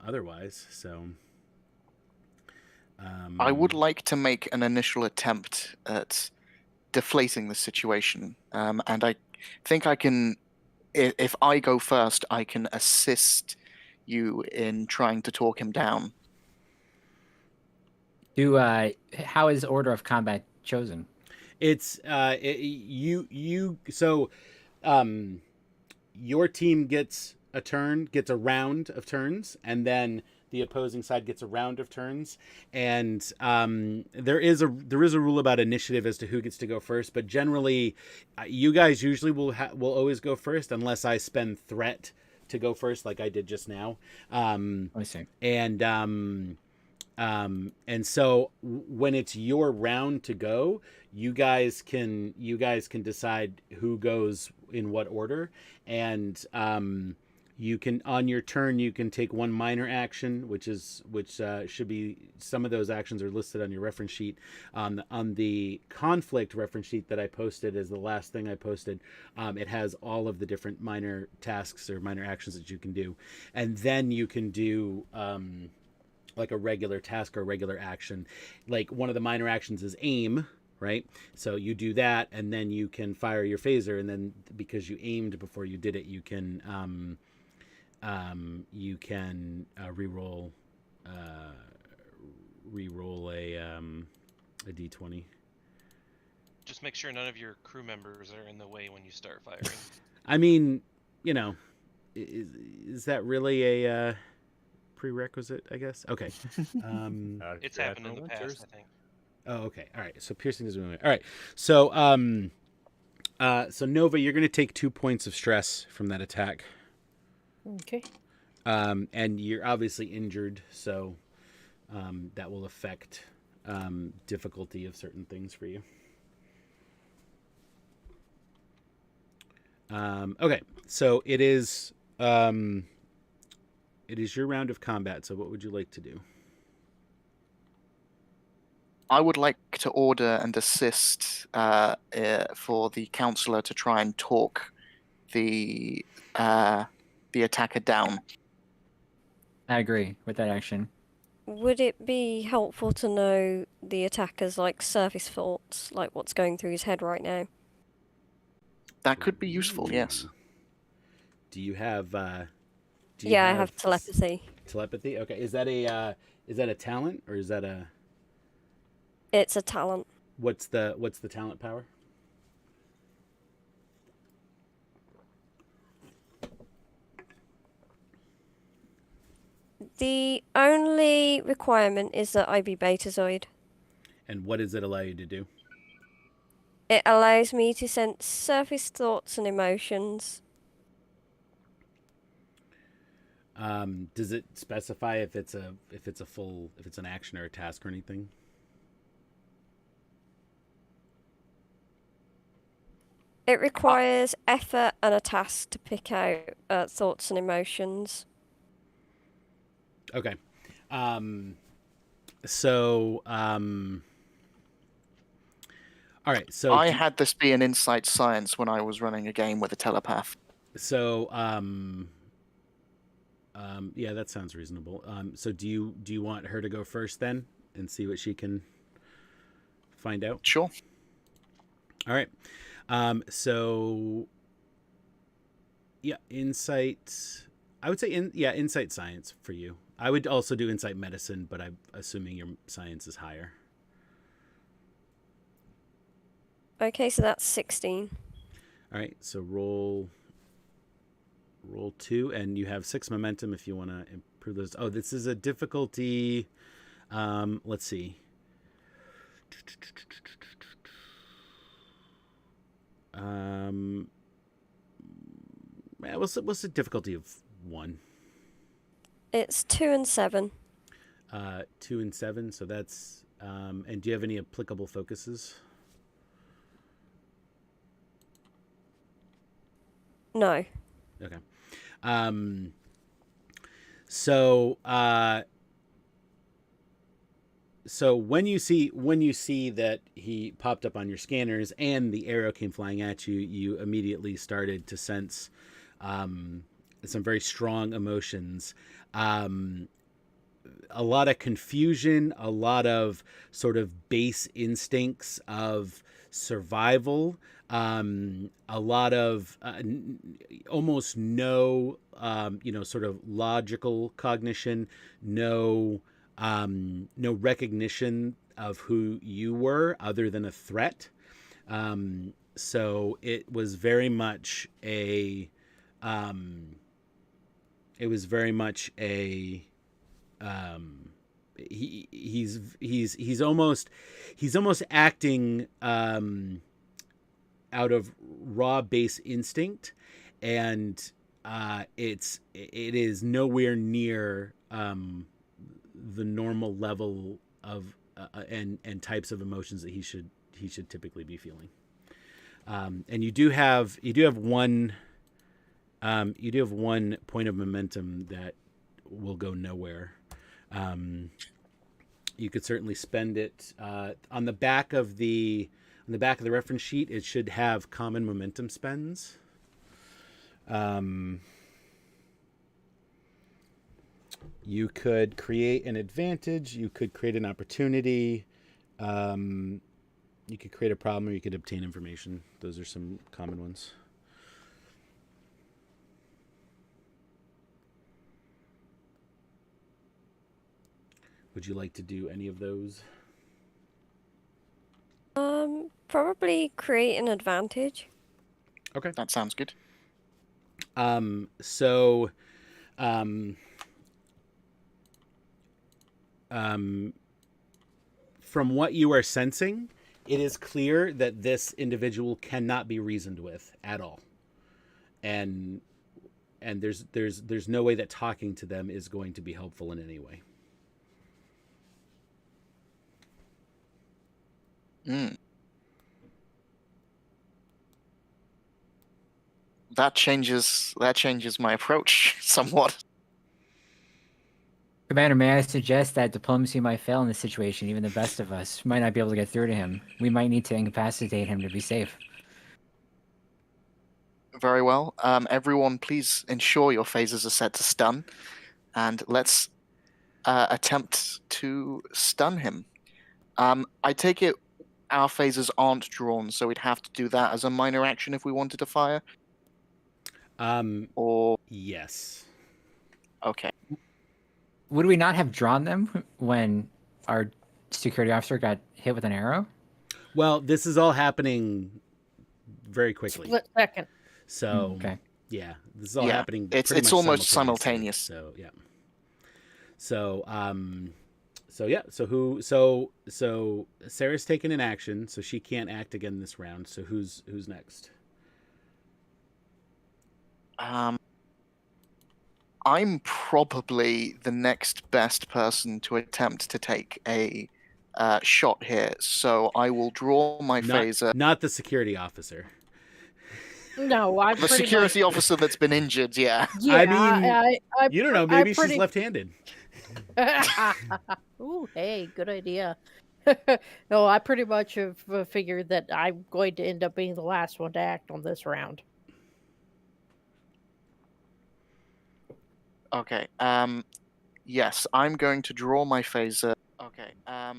Otherwise, so. I would like to make an initial attempt at deflating the situation, and I think I can. If I go first, I can assist you in trying to talk him down. How is order of combat chosen? It's your team gets a round of turns, and then the opposing side gets a round of turns, and there is a rule about initiative as to who gets to go first, but generally you guys usually will always go first unless I spend threat to go first, like I did just now. I see. And so when it's your round to go, you guys can decide who goes in what order, and you can, on your turn, you can take one minor action, which should be, some of those actions are listed on your reference sheet. On the conflict reference sheet that I posted as the last thing I posted, it has all of the different minor tasks or minor actions that you can do, and then you can do like a regular task or regular action. Like one of the minor actions is aim, right? So you do that, and then you can fire your phaser, and then because you aimed before you did it, you can re-roll a d20. Just make sure none of your crew members are in the way when you start firing. I mean, is that really a prerequisite? I guess. Okay. It's happened in the past, I think. Oh, okay. All right. So piercing is moving. All right. So so Nova, you're going to take 2 points of stress from that attack. Okay. And you're obviously injured, so that will affect difficulty of certain things for you. Okay, so it is your round of combat. So what would you like to do? I would like to order and assist for the counselor to try and talk the attacker down. I agree with that action. Would it be helpful to know the attacker's surface thoughts, like what's going through his head right now? That could be useful, yes. Do you have? I have telepathy. Telepathy. Okay. Is that a talent or is that a? It's a talent. What's the talent power? The only requirement is that I be Betazoid. And what does it allow you to do? It allows me to sense surface thoughts and emotions. Does it specify if it's an action or a task or anything? It requires effort and a task to pick out thoughts and emotions. Okay. All right. So I had this be an insight science when I was running a game with a telepath. So yeah, that sounds reasonable. So do you want her to go first then and see what she can find out? Sure. All right. So yeah, insight. I would say insight science for you. I would also do insight medicine, but I'm assuming your science is higher. Okay, so that's 16. All right, so roll 2, and you have 6 momentum if you want to improve those. Oh, this is a difficulty. Let's see. What's the difficulty of 1? It's 2 and 7. 2 and 7. So that's. And do you have any applicable focuses? No. Okay. So when you see that he popped up on your scanners and the arrow came flying at you, you immediately started to sense some very strong emotions. A lot of confusion, a lot of sort of base instincts of survival, a lot of almost no sort of logical cognition, no recognition of who you were other than a threat. So it was very much a he's almost acting out of raw base instinct, and it is nowhere near the normal level of and types of emotions that he should typically be feeling. And you do have one point of momentum that will go nowhere. You could certainly spend it on the back of the reference sheet. It should have common momentum spends. You could create an advantage. You could create an opportunity. You could create a problem, or you could obtain information. Those are some common ones. Would you like to do any of those? Probably create an advantage. Okay. That sounds good. So, from what you are sensing, it is clear that this individual cannot be reasoned with at all, and there's no way that talking to them is going to be helpful in any way. Mm. That changes my approach somewhat. Commander, may I suggest that diplomacy might fail in this situation? Even the best of us might not be able to get through to him. We might need to incapacitate him to be safe. Very well. Everyone, please ensure your phasers are set to stun, and let's attempt to stun him. I take it our phasers aren't drawn, so we'd have to do that as a minor action if we wanted to fire? Or... Yes. Okay. Would we not have drawn them when our security officer got hit with an arrow? Well, this is all happening very quickly. Split second. So, Okay. yeah, this is all Yeah, happening. it's pretty much almost simultaneously. simultaneous. So, yeah. So yeah. So Sarah's taken an action, so she can't act again this round. So who's next? I'm probably the next best person to attempt to take a shot here, so I will draw my phaser. Not the security officer. No, I'm The security officer that's been injured. Yeah. Yeah, I mean, I you don't know. Maybe she's left-handed. Ooh, hey, good idea. No, I pretty much have figured that I'm going to end up being the last one to act on this round. Okay. Yes, I'm going to draw my phaser. Okay.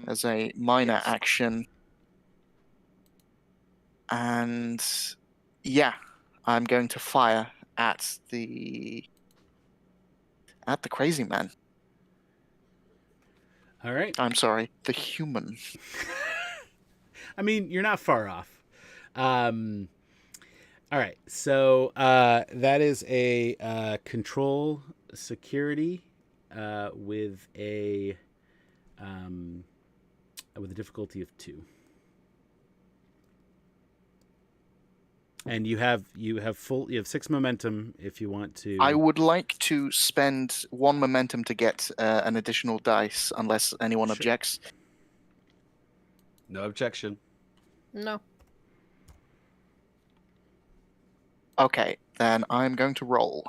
As a minor action. And yeah, I'm going to fire at the crazy man. All right. I'm sorry, the human. I mean, you're not far off. All right. So that is a control security with a difficulty of 2. And you have 6 momentum if you want to. I would like to spend 1 momentum to get an additional dice, unless anyone objects. No objection. No. Okay, then I'm going to roll.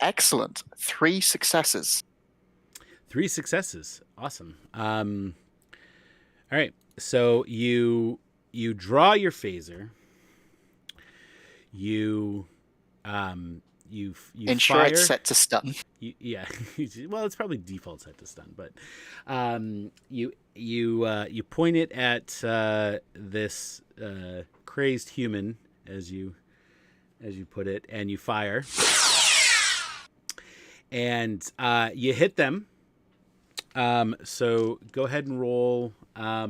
Excellent. 3 successes. 3 successes. Awesome. All right. So you draw your phaser. You ensure fire. it's set to stun. Yeah. Well, it's probably default set to stun, but you point it at this crazed human, as you put it, and you fire. And you hit them. So go ahead and roll. How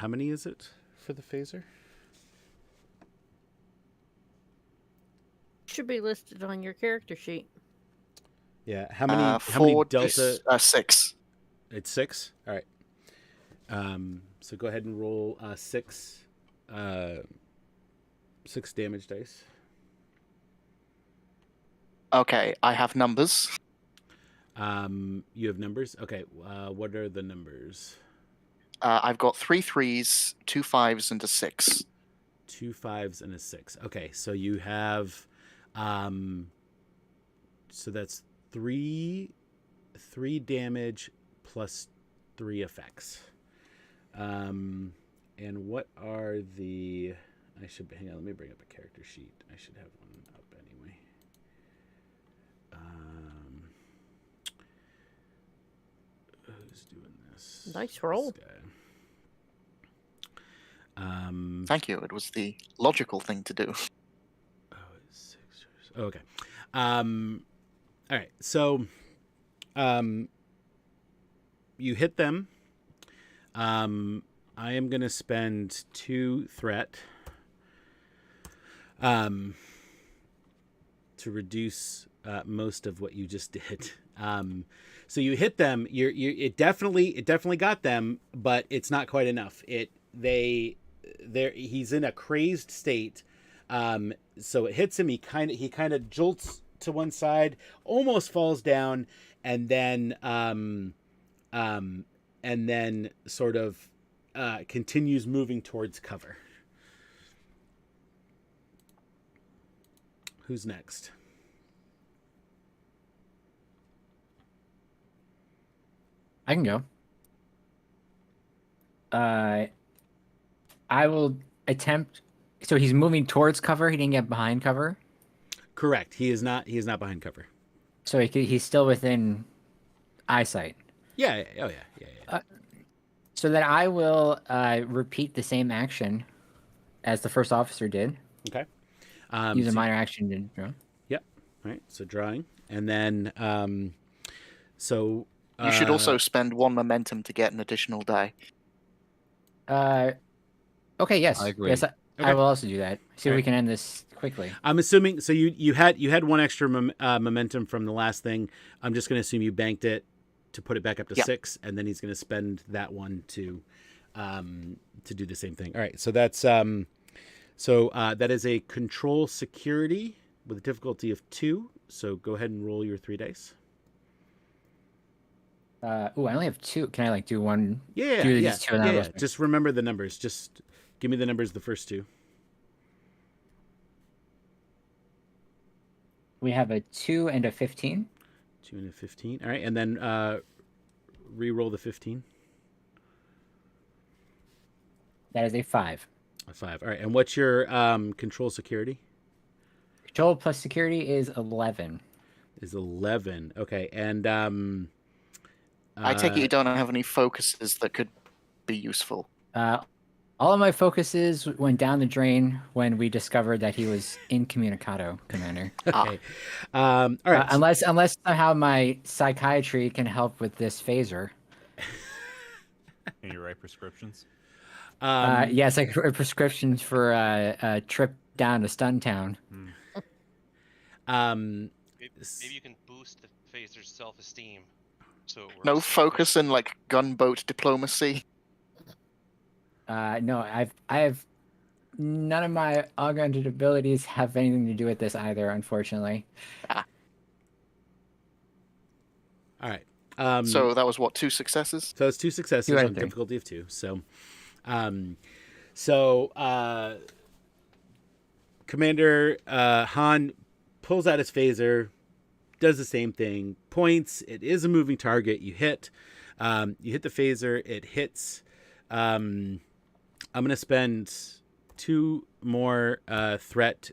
many is it for the phaser? Should be listed on your character sheet. Yeah. How many delta? 6. It's 6. All right. So go ahead and roll 6 damage dice. Okay, I have numbers. You have numbers? Okay. What are the numbers? I've got 3 3s, 2 5s, and a 6. 2 5s and a 6. Okay, so you have, so that's 3 damage plus 3 effects. And what are the? Hang on. Let me bring up a character sheet. I should have one up anyway. Who's doing this? Nice roll. This guy. Thank you. It was the logical thing to do. Oh, it's 6 years. Oh, okay. All right. So, you hit them. I am going to spend 2 threat to reduce most of what you just did. So you hit them. It definitely got them, but it's not quite enough. He's in a crazed state. So it hits him. He kind of jolts to one side, almost falls down, and then sort of continues moving towards cover. Who's next? I can go. I will attempt. So he's moving towards cover. He didn't get behind cover. Correct. He is not behind cover. So he's still within eyesight. Yeah. Oh yeah. So then I will repeat the same action as the first officer did. Okay. Use a minor action to draw. Yep. All right. So drawing, and then You should also spend 1 momentum to get an additional die. Okay. Yes. I agree. Yes. Okay. I will also do that. See if All we right. can end this quickly. I'm assuming. So you had 1 extra momentum from the last thing. I'm just going to assume you banked it to put it back up to 6, and then he's going to spend that one to do the same thing. All right. So that's that is a control security with a difficulty of 2. So go ahead and roll your 3 dice. I only have 2. Can I do one? Yeah. Do Yeah. these 2 and then I'll Yeah. roll 3? Just remember the numbers. Just give me the numbers. The first 2. We have a 2 and a 15. 2 and a 15. All right, and then re-roll the 15. That is a 5. A 5. All right, and what's your control security? Control plus security is 11. Is 11. Okay, and I take it you don't have any focuses that could be useful. All of my focuses went down the drain when we discovered that he was incommunicado, Commander. Okay. All right. Unless somehow my psychiatry can help with this phaser. Can you write prescriptions? Yes, I could prescriptions for a trip down to Stuntown. Maybe you can boost the phaser's self-esteem. So it works. No focus in gunboat diplomacy. No, I have none of my augmented abilities have anything to do with this either, unfortunately. All right. So that was what, 2 successes? So it's 2 successes 2 out of on 3. difficulty of 2. Commander Han pulls out his phaser, does the same thing, points. It is a moving target. You hit the phaser. It hits. I'm going to spend 2 more threat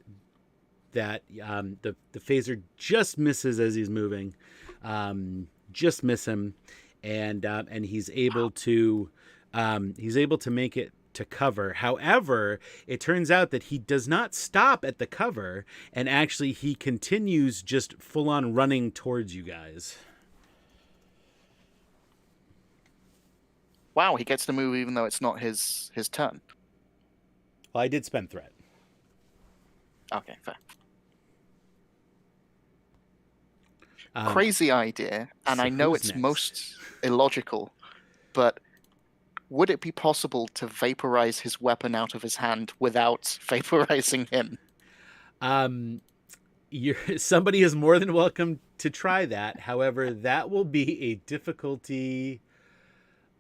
that the phaser just misses as he's moving. Just miss him, and he's able to make it to cover. However, it turns out that he does not stop at the cover, and actually he continues just full on running towards you guys. Wow, he gets to move even though it's not his turn. Well, I did spend threat. Okay, fair. Um, Crazy idea, and so I know who's it's next? most illogical, but would it be possible to vaporize his weapon out of his hand without vaporizing him? Somebody is more than welcome to try that. However, that will be a difficulty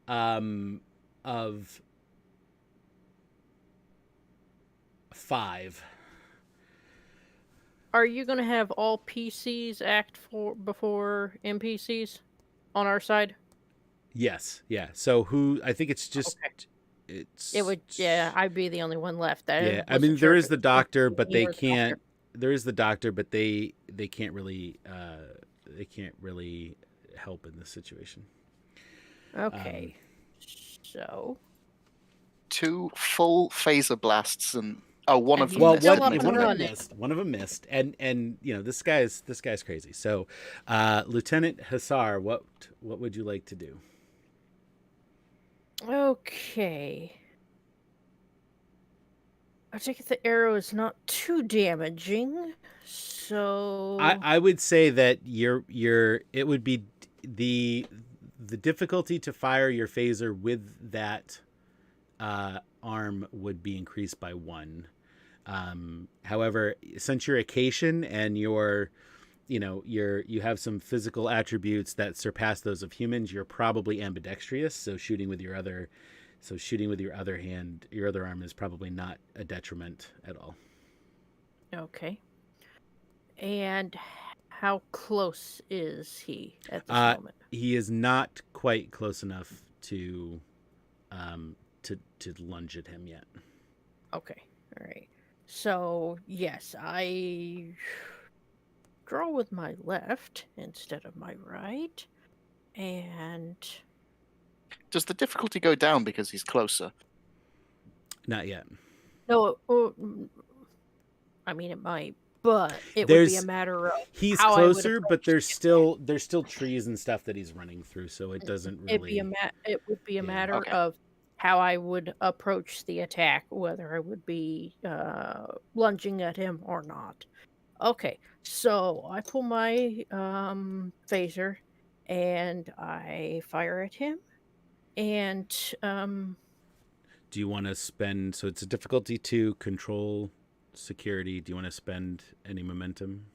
of 5. Are you going to have all PCs act before NPCs on our side? Yes, yeah. So I think it's just Okay. It would, yeah. I'd be the only one left. Yeah, I mean there is the doctor, but they can't. There is the doctor, but they can't really help in this situation. Okay. So 2 full phaser blasts and one And of he's them Well, missed, still one up didn't and it? of them running. missed. One of them missed, and you know this guy's crazy. So, Lieutenant Hassar, what would you like to do? okay. I take it the arrow is not too damaging, so I would say that it would be the difficulty to fire your phaser with that arm would be increased by 1. However, since you're a Cation and you have some physical attributes that surpass those of humans, you're probably ambidextrous. So shooting with your other hand, your other arm is probably not a detriment at all. okay. And how close is he at this moment? He is not quite close enough to lunge at him yet. Okay. All right. So, yes, I draw with my left instead of my right. And Does the difficulty go down because he's closer? Not yet. no, I mean it might, but it would be a matter of he's how I would closer, but approach there's the still trees and stuff that he's running through, so it doesn't really. it would be a Yeah. matter Okay. of how I would approach the attack, whether I would be lunging at him or not. Okay, so I pull my phaser and I fire at him, and Do you want to spend? So it's a difficulty 2, control security. Do you want to spend any momentum?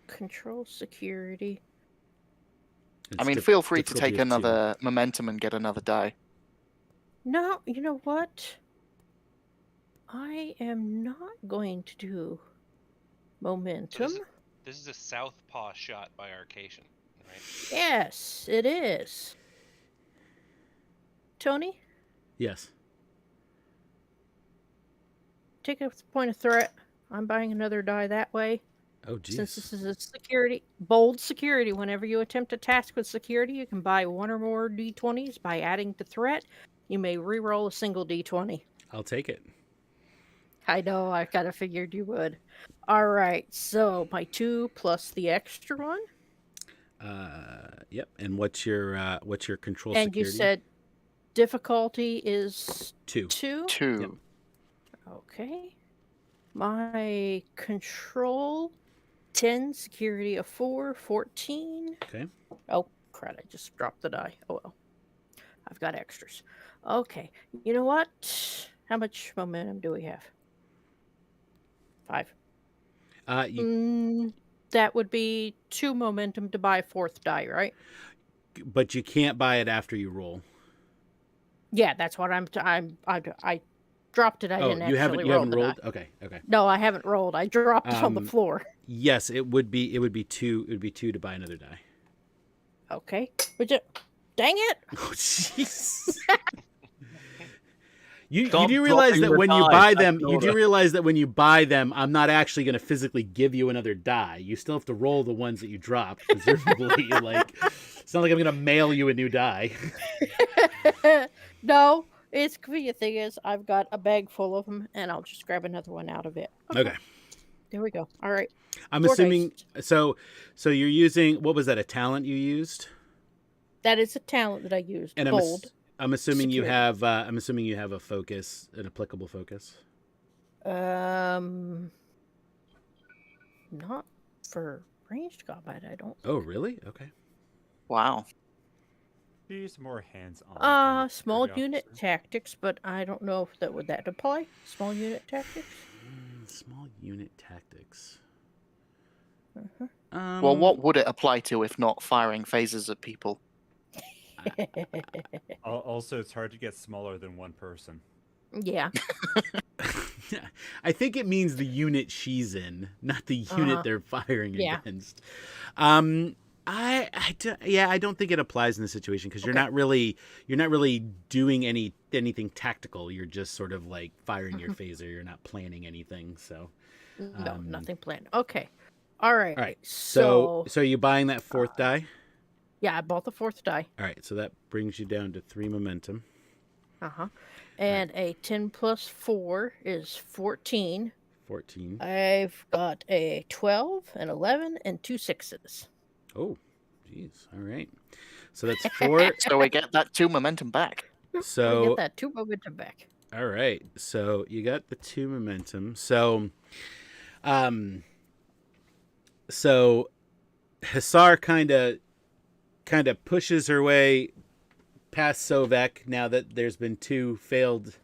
control security. I It's mean, feel free to difficulty take of 2. another momentum and get another die. No, you know what? I am not going to do momentum. This is a southpaw shot by Arcation, right? Yes, it is. Tony, Yes. take a point of threat. I'm buying another die that way. Oh, Since this geez. is a bold security, whenever you attempt a task with security, you can buy 1 or more d20s. By adding to threat, you may re-roll a single d20. I'll take it. I know, I kind of figured you would. All right, so my 2 plus the extra one. Yep. And what's your control And security? you said difficulty is 2. 2? 2. Yep. Okay. My control 10, security of 4, 14. Okay. Oh, crap, I just dropped the die. Oh, well. I've got extras. Okay, you know what? How much momentum do we have? 5. That would be 2 momentum to buy a 4th die, right? But you can't buy it after you roll. Yeah, that's what I dropped it. I didn't you actually haven't roll the rolled? die. Okay. No, I haven't rolled. I dropped it on the floor. Yes, it would be 2. It would be 2 to buy another die. Okay. Would you? Dang it! Oh, jeez. You Stop do realize dropping that the when you die, buy that's them, the you do order. realize that when you buy them, I'm not actually going to physically give you another die. You still have to roll the ones that you dropped, presumably. Like, it's not like I'm going to mail you a new die. No, it's the thing is, I've got a bag full of them, and I'll just grab another one out of it. Okay. There we go. All right. I'm 4 assuming dice. so you're using, what was that, a talent you used? That is a talent that I used. And Bold. I'm assuming you security. have a focus, an applicable focus. Not for ranged combat, I don't. Oh, really? Okay. Wow. He's more hands-on. Small security unit officer. tactics, but I don't know if that would apply. Small unit tactics. Small unit tactics. Well, what would it apply to if not firing phasers at people? Also, it's hard to get smaller than one person. Yeah. I think it means the unit she's in, not the unit they're firing Yeah. against. I don't think it applies in this situation because you're not really doing anything tactical. You're just sort of like firing your phaser. You're not planning anything. So No, nothing planned. Okay. All right. all right. So are you buying that 4th die? Yeah, I bought the 4th die. All right, so that brings you down to 3 momentum. And a 10 plus 4 is 14. 14. I've got a 12, an 11, and 2 6s. Oh, geez. All right. So that's 4. So we get that 2 momentum back. We So get that 2 momentum back. all right. So you got the 2 momentum. So Hussar kind of pushes her way past Sovek now that there's been 2 failed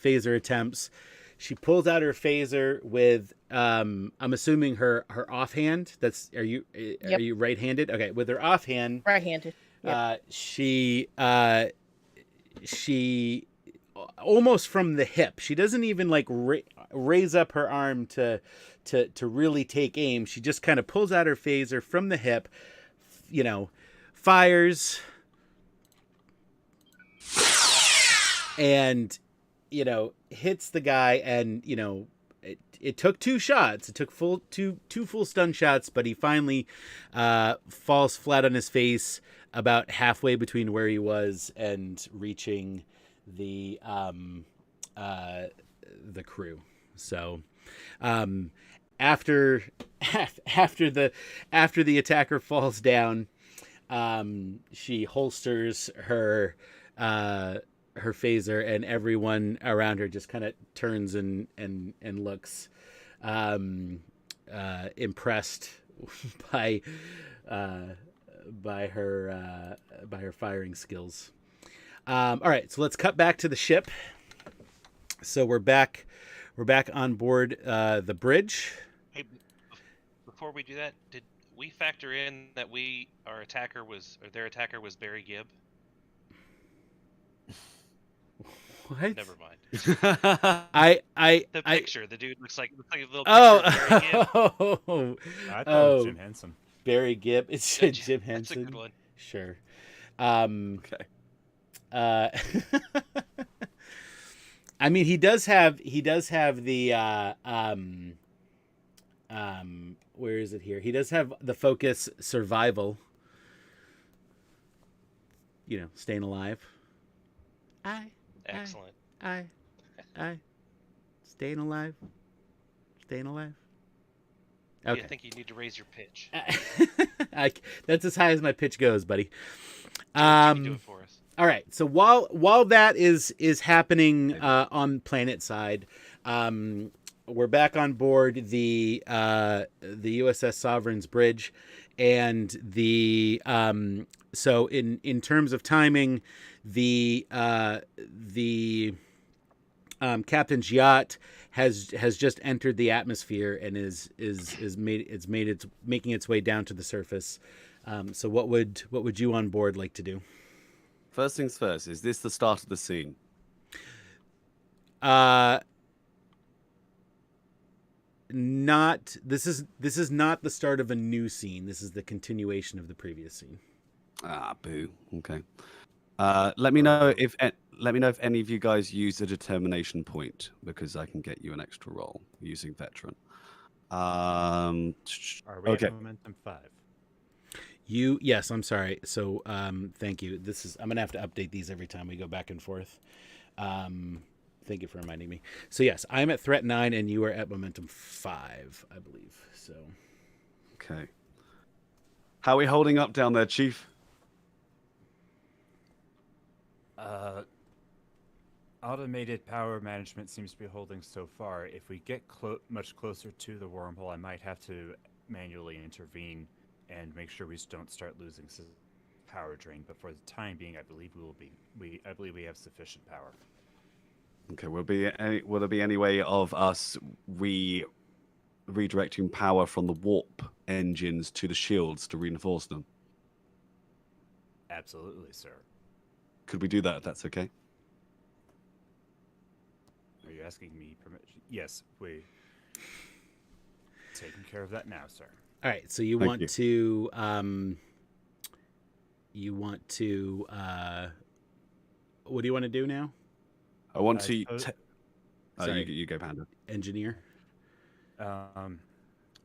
phaser attempts. She pulls out her phaser with I'm assuming her offhand. Are you right-handed? Okay, with her offhand. Right-handed. Yep. She almost from the hip. She doesn't even like raise up her arm to really take aim. She just kind of pulls out her phaser from the hip, fires, and hits the guy. And it took 2 shots. It took two full stun shots, but he finally falls flat on his face about halfway between where he was and reaching the crew. So after the attacker falls down, she holsters her phaser, and everyone around her just kind of turns and looks impressed by her firing skills. All right, so let's cut back to the ship. So we're back on board the bridge. Hey, before we do that, did we factor in that their attacker was Barry Gibb? What? Never mind. The picture, the dude looks like a little picture of Barry Gibb. I thought it was Jim Henson. Barry Gibb. It's Jim Henson. That's a good one. Sure. Okay. I mean, he does have the where is it here? He does have the focus survival. Staying alive. Excellent. Staying alive. Okay. I think you need to raise your pitch. That's as high as my pitch goes, buddy. Do it for us. All right. So while that is happening on planet side, we're back on board the USS Sovereign's bridge, and the so in terms of timing, the captain's yacht has just entered the atmosphere and is making its way down to the surface. So what would you on board like to do? First things first, is this the start of the scene? Not. This is not the start of a new scene. This is the continuation of the previous scene. Ah, boo. Okay. Let me know if any of you guys use a determination point, because I can get you an extra roll using veteran. Are we okay. at momentum 5? Yes, I'm sorry. So thank you. I'm gonna have to update these every time we go back and forth. Thank you for reminding me. So yes, I'm at threat 9 and you are at momentum 5, I believe. So okay. How are we holding up down there, Chief? Automated power management seems to be holding so far. If we get much closer to the wormhole, I might have to manually intervene and make sure we don't start losing power drain. But for the time being, I believe we have sufficient power. Okay. Will there be any way of us redirecting power from the warp engines to the shields to reinforce them? Absolutely, sir. Could we do that if that's okay? Are you asking me permission? Yes, we taking care of that now, sir. all right. So you want to what do you want to do now? I want to. Sorry. You go, Panda. Engineer.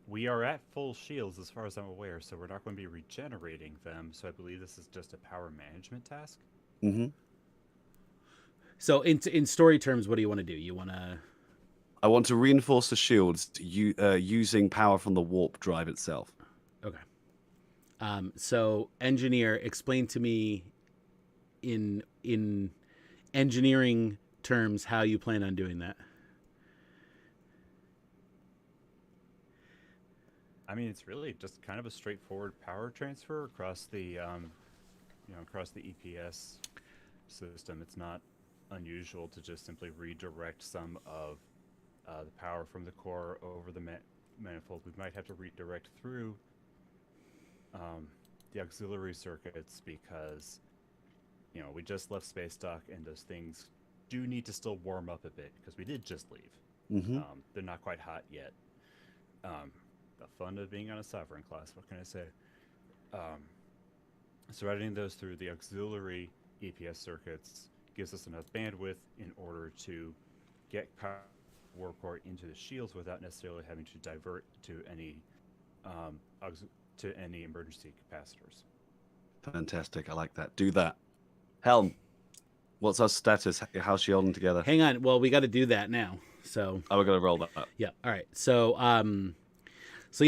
We are at full shields as far as I'm aware, so we're not going to be regenerating them. So I believe this is just a power management task. Mm-hmm. So in story terms, what do you want to do? You want to... I want to reinforce the shields using power from the warp drive itself. Okay. So engineer, explain to me in engineering terms how you plan on doing that. I mean, it's really just kind of a straightforward power transfer across the, across the EPS system. It's not unusual to just simply redirect some of the power from the core over the manifold. We might have to redirect through the auxiliary circuits because, we just left space dock and those things do need to still warm up a bit because we did just leave. Mm-hmm. They're not quite hot yet. The fun of being on a Sovereign class, what can I say? So routing those through the auxiliary EPS circuits gives us enough bandwidth in order to get power warp core into the shields without necessarily having to divert to any emergency capacitors. Fantastic. I like that. Do that. Helm, what's our status? How's she holding together? Hang on. Well, we got to do that now. So we're going to roll that up. yeah. All right. So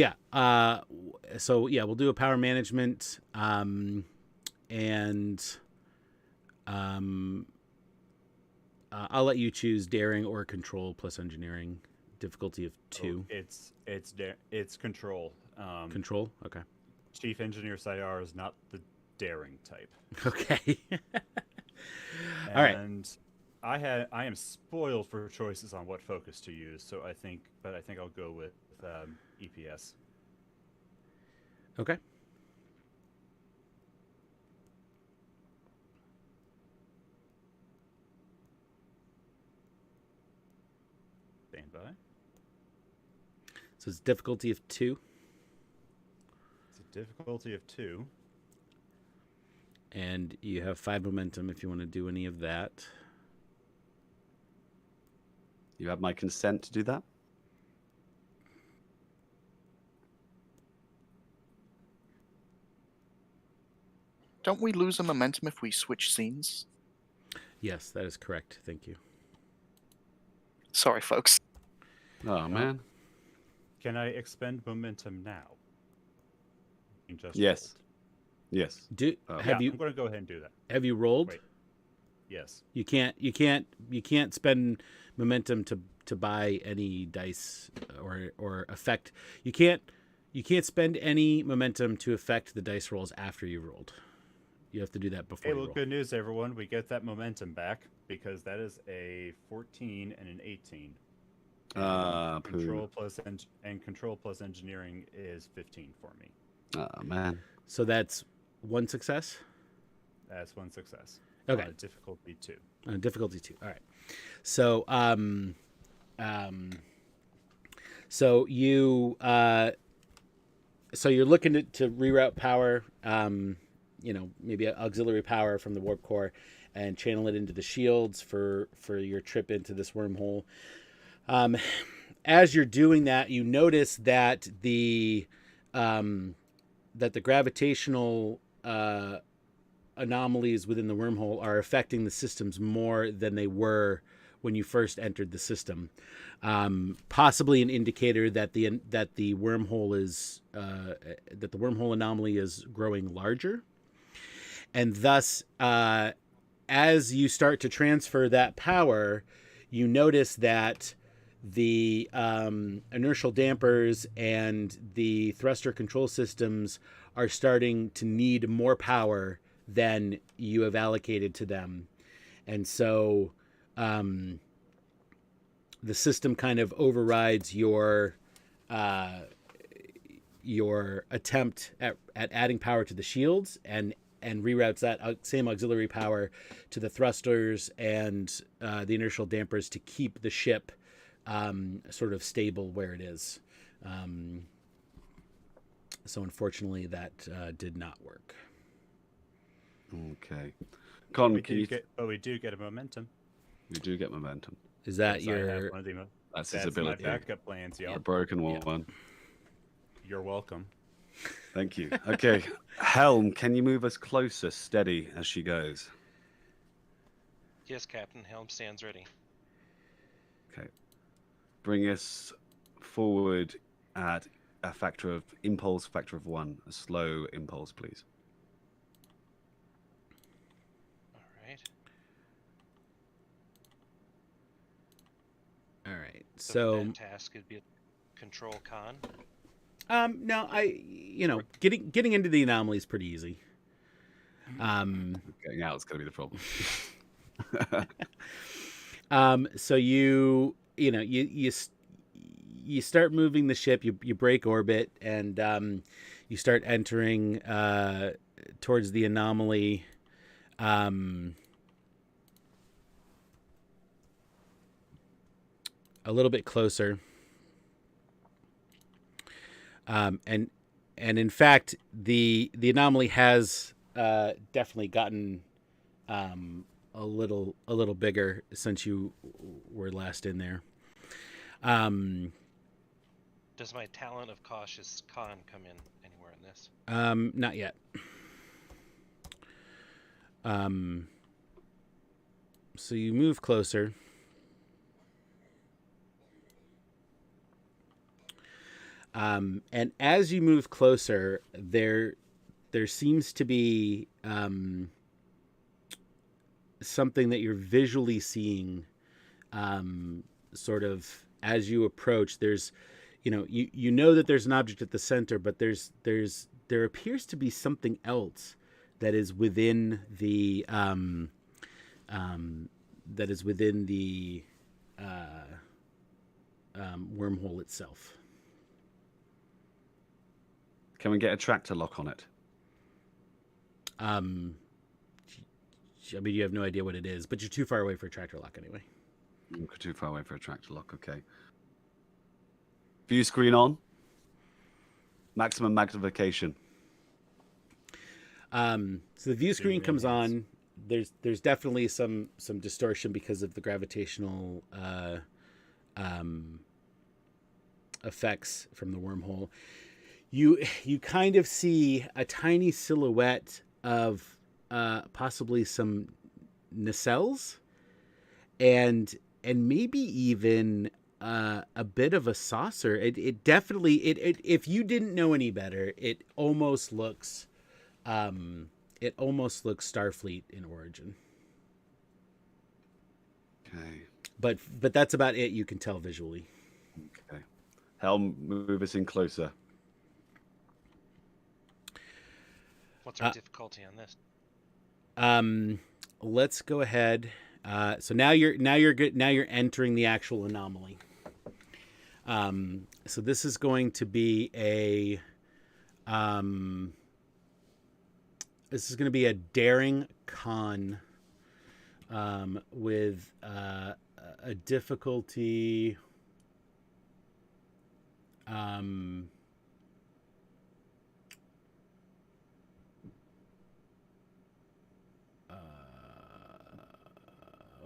we'll do a power management I'll let you choose daring or control plus engineering. Difficulty of 2. It's control. Control. Okay. Chief Engineer Sayar is not the daring type. Okay. All right. And I am spoiled for choices on what focus to use, so I think I'll go with EPS. Okay. Stand by. So it's difficulty of 2. It's a difficulty of 2. And you have 5 momentum if you want to do any of that. You have my consent to do that? Don't we lose a momentum if we switch scenes? Yes, that is correct. Thank you. Sorry, folks. Oh, man. Can I expend momentum now? Yes. Yes. Have you? I'm going to go ahead and do that. Have you rolled? Wait. Yes. You can't spend momentum to buy any dice or affect. You can't spend any momentum to affect the dice rolls after you've rolled. You have to do that before. Hey, you well, roll. good news, everyone. We get that momentum back because that is a 14 and an 18. Control plus engineering is 15 for me. Oh, man. So that's 1 success. That's 1 success. Okay. Difficulty 2. Difficulty 2. All right. So so you so you're looking to reroute power, maybe auxiliary power from the warp core, and channel it into the shields for your trip into this wormhole. As you're doing that, you notice that the gravitational anomalies within the wormhole are affecting the systems more than they were when you first entered the system. Possibly an indicator that the wormhole is that the wormhole anomaly is growing larger, and thus, as you start to transfer that power, you notice that the inertial dampers and the thruster control systems are starting to need more power than you have allocated to them. And so the system kind of overrides your attempt at adding power to the shields and reroutes that same auxiliary power to the thrusters and the inertial dampers to keep the ship sort of stable where it is. So unfortunately, that did not work. Okay. Con, we do get a momentum. We do get momentum. Is that Yes, I have your... one of the That's his that's ability. my backup plans, y'all. A broken one. You're welcome. Thank you. Okay. Helm, can you move us closer, steady as she goes? Yes, Captain. Helm stands ready. Okay. Bring us forward at a factor of 1. A slow impulse, please. All right. All right. So So, for that task, it'd be a control con. no, getting into the anomaly is pretty easy. Getting out is going to be the problem. So you start moving the ship. You break orbit and you start entering towards the anomaly. A little bit closer. And in fact, the anomaly has definitely gotten a little bigger since you were last in there. Does my talent of cautious con come in anywhere in this? Not yet. So you move closer. And as you move closer, there seems to be something that you're visually seeing, sort of as you approach. There's, you know that there's an object at the center, but there appears to be something else that is within the wormhole itself. Can we get a tractor lock on it? I mean, you have no idea what it is, but you're too far away for a tractor lock anyway. We're too far away for a tractor lock. Okay. View screen on. Maximum magnification. So the view screen comes on. There's definitely some distortion because of the gravitational effects from the wormhole. You kind of see a tiny silhouette of possibly some nacelles and maybe even a bit of a saucer. It definitely if you didn't know any better, it almost looks Starfleet in origin. Okay. But that's about it you can tell visually. Okay. Helm, move us in closer. What's our difficulty on this? Let's go ahead. So now you're good. Now you're entering the actual anomaly. So this is going to be a daring con with a difficulty.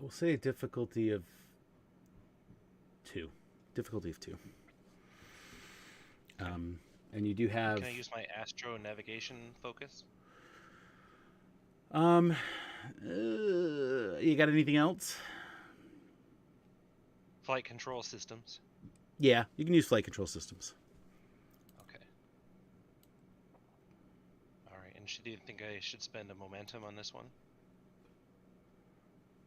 We'll say a difficulty of 2. Difficulty of 2. And you do have. Can I use my astro navigation focus? You got anything else? Flight control systems. Yeah, you can use flight control systems. Okay. All right. And do you think I should spend a momentum on this one?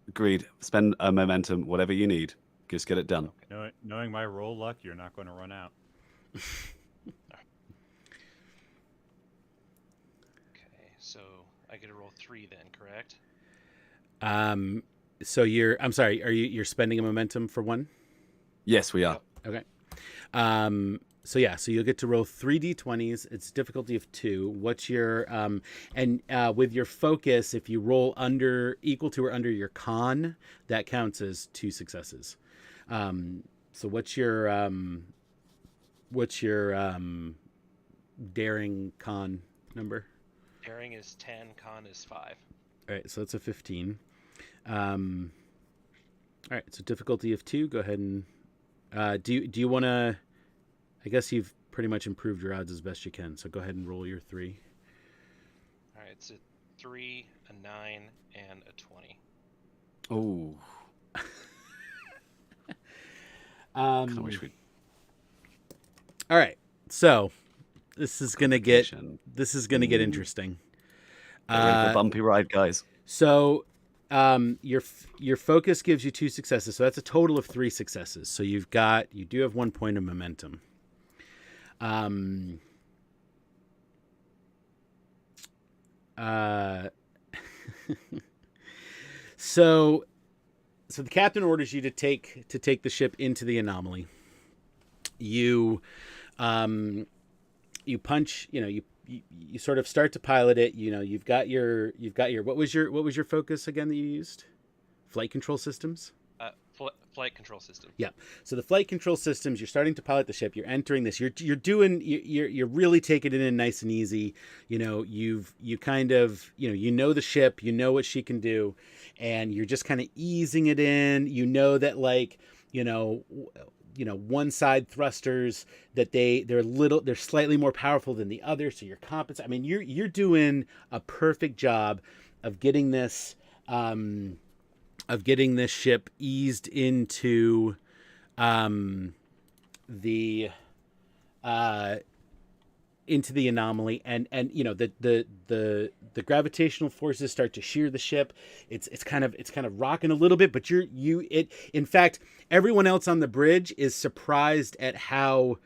Agreed. Spend a momentum, whatever you need. Just get it done. Okay. Knowing my roll luck, you're not going to run out. Okay, so I get to roll 3 then, correct? So I'm sorry. You're spending a momentum for 1? Yes, we are. Okay. So you'll get to roll 3 d20s. It's difficulty of 2. What's your with your focus, if you roll equal to or under your con, that counts as 2 successes. So what's your daring con number? Daring is 10, con is 5. All right, so that's a 15. All right, so difficulty of 2. Go ahead and do you want to? I guess you've pretty much improved your odds as best you can. So go ahead and roll your 3. All right, it's a 3, a 9, and a 20. Oh, Um, I wish we. all right, so this is gonna get Complication. interesting. Get ready for a bumpy ride, guys. So your focus gives you 2 successes, so that's a total of 3 successes. So you do have 1 point of momentum. So the captain orders you to take the ship into the anomaly. You punch, you sort of start to pilot it. You've got your what was your focus again that you used? Flight control systems? Flight control system. Yeah. So the flight control systems, you're starting to pilot the ship. You're entering this. You're really taking it in nice and easy. You kind of the ship. You know what she can do, and you're just kind of easing it in. That one side thrusters that they're slightly more powerful than the other. So you're compensating. I mean, you're doing a perfect job of getting this. Of getting this ship eased into the anomaly, and the gravitational forces start to shear the ship. It's kind of rocking a little bit, but in fact, everyone else on the bridge is surprised at how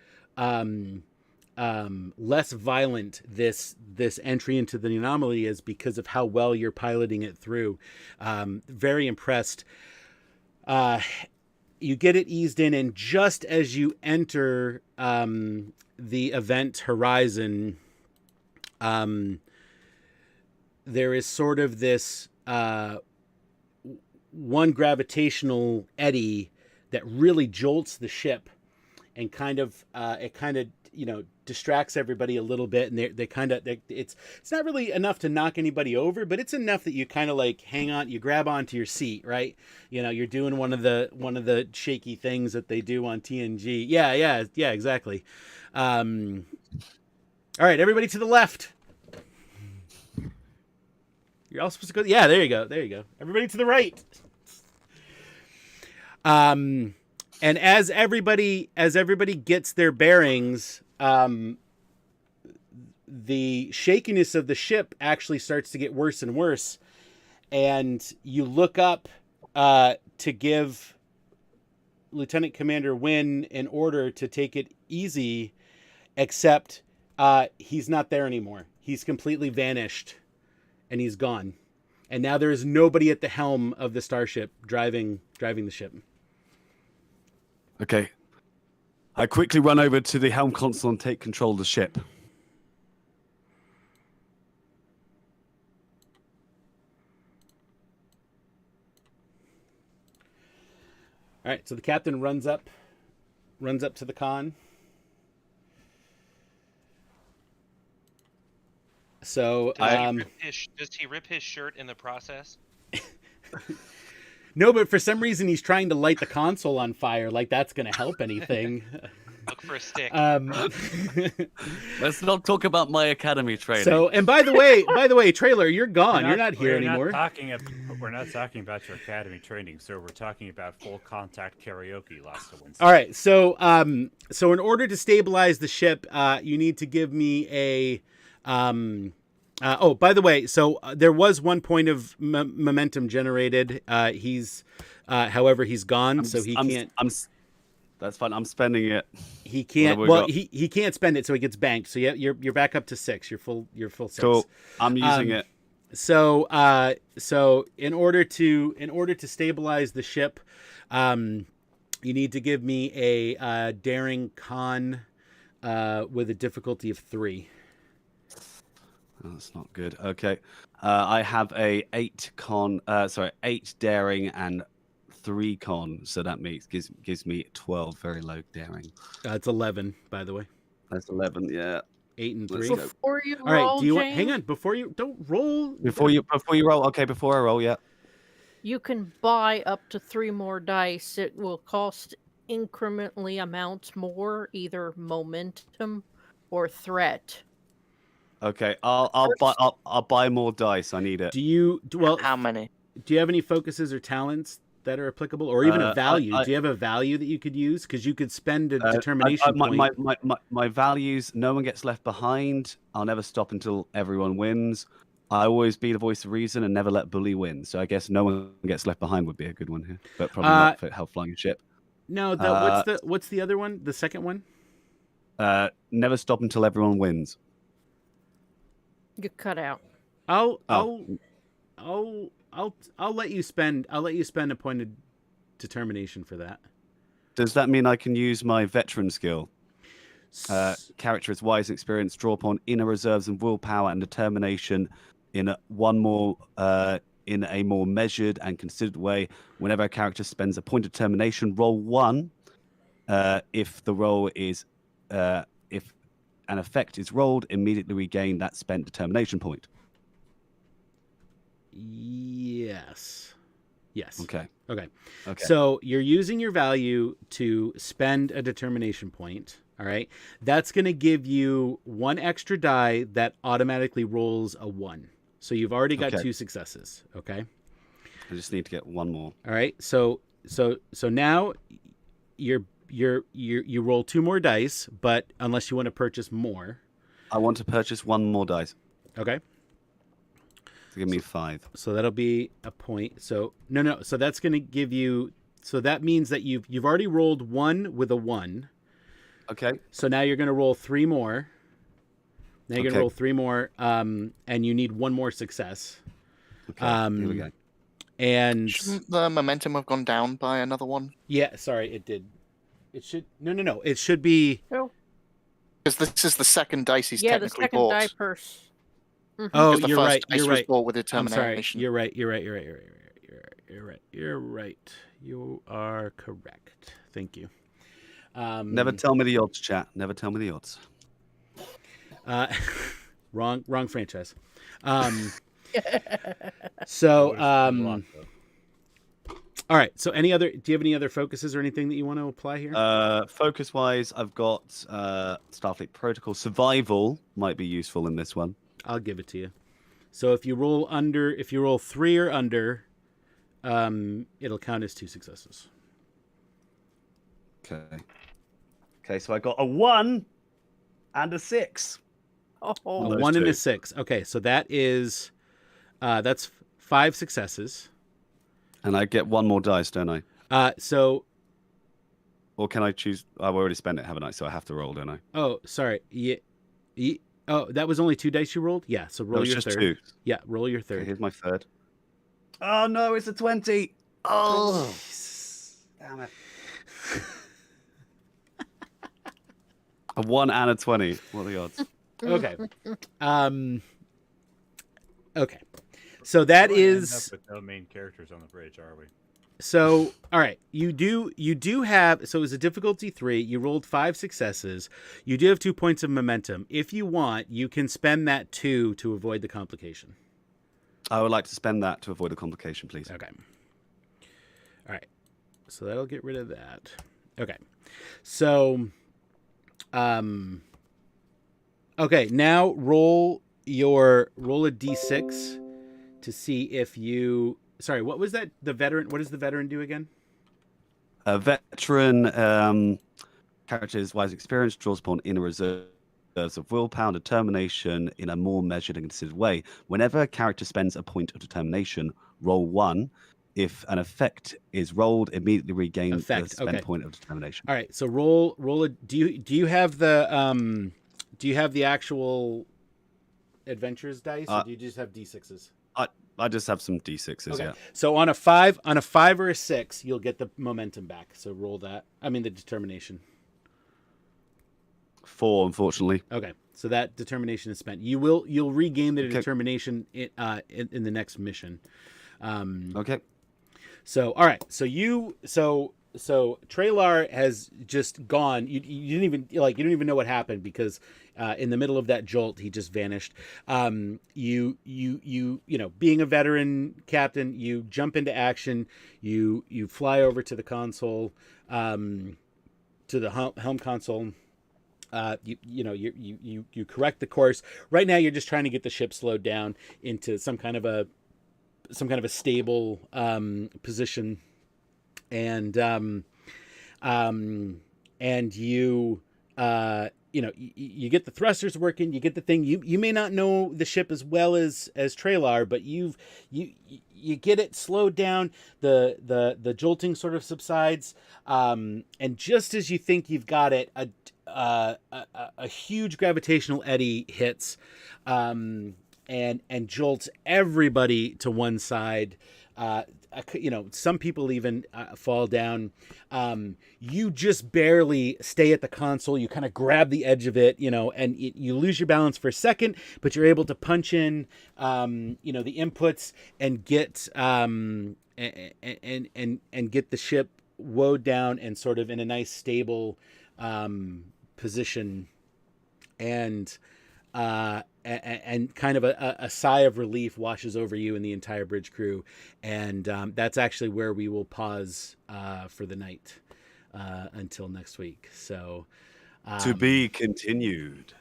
less violent this entry into the anomaly is because of how well you're piloting it through. Very impressed. You get it eased in, and just as you enter the event horizon, there is sort of this one gravitational eddy that really jolts the ship, and it distracts everybody a little bit, and it's not really enough to knock anybody over, but it's enough that you kind of like hang on, you grab onto your seat, right? You're doing one of the shaky things that they do on TNG. Yeah, exactly. All right, everybody to the left. You're all supposed to go. Yeah, there you go. Everybody to the right. And as everybody gets their bearings, the shakiness of the ship actually starts to get worse and worse, and you look up to give Lieutenant Commander Wynn an order to take it easy, except he's not there anymore. He's completely vanished, and he's gone. And now there is nobody at the helm of the starship driving the ship. Okay. I quickly run over to the helm console and take control of the ship. All right, so the captain runs up to the con. So does he rip his shirt in the process? No, but for some reason he's trying to light the console on fire, like that's going to help anything. Look for a stick. Let's not talk about my academy training. So, and by the way, Trailer, you're gone. You're not here anymore. We're not talking about your academy training, sir. We're talking about full contact karaoke last Wednesday. All right. So in order to stabilize the ship, you need to give me a. By the way, so there was 1 point of momentum generated. However, he's gone, so he can't. That's fine. I'm spending it. He can't. Well, he can't spend it, so he gets banked. So you're back up to 6. You're full 6. Cool. I'm using it. So in order to stabilize the ship, you need to give me a daring con with a difficulty of 3. Oh, that's not good. Okay. I have a 8 daring and 3 con, so that gives me 12 very low daring. It's 11, by the way. That's 11, yeah. 8 and 3. Before you all right, roll, do you want? James, Hang on, before you don't roll. Before you roll, okay. Before I roll, yeah. you can buy up to 3 more dice. It will cost incrementally amounts more, either momentum or threat. Okay, I'll buy more dice. I need it. Do you How many? do you have any focuses or talents that are applicable, or even a value? Do you have a value that you could use? Because you could spend a determination point. My values. No one gets left behind. I'll never stop until everyone wins. I always be the voice of reason and never let bully win. So I guess no one gets left behind would be a good one here, but probably not for help flying a ship. No, what's the other one? The second one? Never stop until everyone wins. You cut out. I'll let you spend a point of determination for that. Does that mean I can use my veteran skill? Character is wise and experienced. Draw upon inner reserves and willpower and determination in a more measured and considered way. Whenever a character spends a point of determination, roll 1. If the roll is if an effect is rolled, immediately regain that spent determination point. Yes. Okay. So you're using your value to spend a determination point. All right. That's going to give you 1 extra die that automatically rolls a 1. So you've already got 2 successes. Okay. I just need to get 1 more. All right. So now you roll 2 more dice, but unless you want to purchase more. I want to purchase 1 more dice. Okay. So give me 5. So that'll be a point. So no. So that's going to give you. So that means that you've already rolled 1 with a 1. Okay. So now you're going to roll 3 more. Now you're going to roll 3 more, and you need 1 more success. Okay. Here we go. And shouldn't the momentum have gone down by another 1? Yeah, sorry, it did. It should no. It should be. No. Because this is the second dice he's Yeah, the technically second bought. die purse. Oh, Because the you're first right. dice You're was right. bought with I'm sorry. determination. You're right. You're right. You are correct. Thank you. Never tell me the odds, chat. Never tell me the odds. Wrong franchise. All right. So do you have any other focuses or anything that you want to apply here? Focus wise, I've got Starfleet Protocol. Survival might be useful in this one. I'll give it to you. So if you roll 3 or under, it'll count as 2 successes. Okay, so I got a 1 and a 6. Oh, A 1 and a 6. Okay, so that's 5 successes. And I get 1 more dice, don't I? Or can I choose? I've already spent it, haven't I? So I have to roll, don't I? Oh, sorry. Oh, that was only 2 dice you rolled? Yeah, so roll your just third. 2. Yeah, roll your Okay, third. here's my third. Oh no, it's a 20. Oh, damn it. A 1 and a 20. What are the odds? Okay. Okay. So that We're gonna end is up with no main characters on the bridge, are we? so. All right, you do have. So it was a difficulty 3. You rolled 5 successes. You do have 2 points of momentum. If you want, you can spend that 2 to avoid the complication. I would like to spend that to avoid a complication, please. Okay. All right. So that'll get rid of that. Okay. So, okay. Now roll a d6 to see if you. Sorry, what was that? The veteran. What does the veteran do again? A veteran character is wise experience, draws upon inner reserves of willpower, determination in a more measured and considered way. Whenever a character spends a point of determination, roll 1. If an effect is rolled, immediately regain the spent point of determination. All right, so roll a. Do you have the actual adventures dice, or do you just have d6s? I just have some d6s. Okay. Yeah. So on a 5 or a 6, you'll get the momentum back. So roll that. I mean the determination. 4, unfortunately. Okay. So that determination is spent. You'll regain the determination in the next mission. Okay. So all right. So Traylar has just gone. You didn't even know what happened because in the middle of that jolt he just vanished. You know, being a veteran captain, you jump into action. You fly over to the console, to the helm console. You correct the course. Right now you're just trying to get the ship slowed down into some kind of a stable position, and you you get the thrusters working, you get the thing. You may not know the ship as well as Traylar, but you get it slowed down. The jolting sort of subsides, and just as you think you've got it, a huge gravitational eddy hits, and jolts everybody to one side. Some people even fall down. You just barely stay at the console. You kind of grab the edge of it, and you lose your balance for a second, but you're able to punch in, the inputs and get and get the ship woed down and sort of in a nice stable position, and kind of a sigh of relief washes over you and the entire bridge crew, and that's actually where we will pause for the night until next week. So to be continued.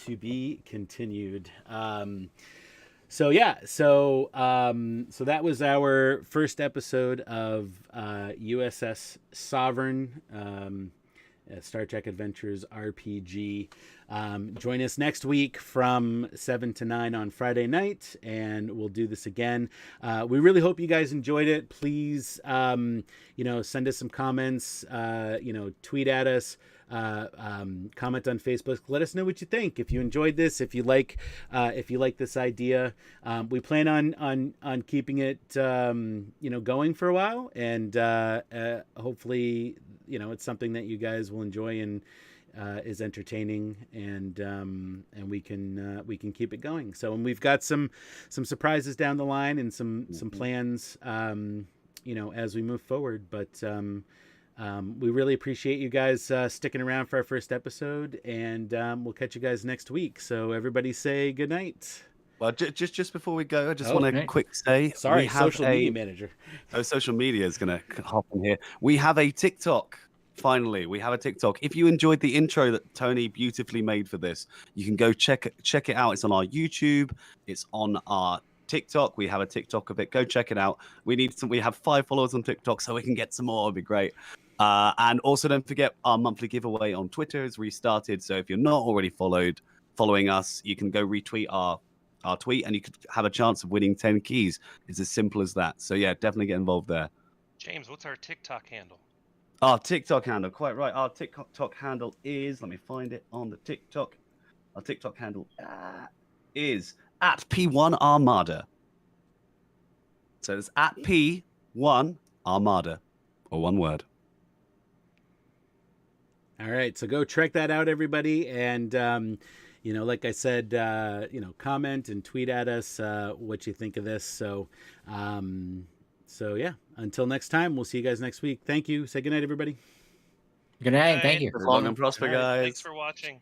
To be continued. So that was our first episode of USS Sovereign, Star Trek Adventures RPG. Join us next week from 7 to 9 on Friday night, and we'll do this again. We really hope you guys enjoyed it. Please, send us some comments, tweet at us, comment on Facebook. Let us know what you think. If you enjoyed this, if you like this idea, we plan on keeping it, going for a while, and hopefully, it's something that you guys will enjoy and is entertaining, and we can keep it going. So, and we've got some surprises down the line and some plans, as we move forward. But we really appreciate you guys sticking around for our first episode, and we'll catch you guys next week. So everybody say good night. Well, just before we go, I just want to quick say, sorry, social media manager. Oh, social media is going to hop in here. We have a TikTok. Finally, we have a TikTok. If you enjoyed the intro that Tony beautifully made for this, you can go check it out. It's on our YouTube. It's on our TikTok. We have a TikTok of it. Go check it out. We have 5 followers on TikTok, so we can get some more. It'd be great. And also, don't forget our monthly giveaway on Twitter is restarted. So if you're not already following us, you can go retweet our tweet, and you could have a chance of winning 10 keys. It's as simple as that. So yeah, definitely get involved there. James, what's our TikTok handle? Our TikTok handle, quite right. Our TikTok handle is, let me find it on the TikTok. Our TikTok handle is at P1 Armada. So it's at P1 Armada, or one word. All right, so go check that out, everybody, and like I said, comment and tweet at us what you think of this. So yeah, until next time, we'll see you guys next week. Thank you. Say goodnight, everybody. Good night. Thank you. Long and prosper, guys. Thanks for watching.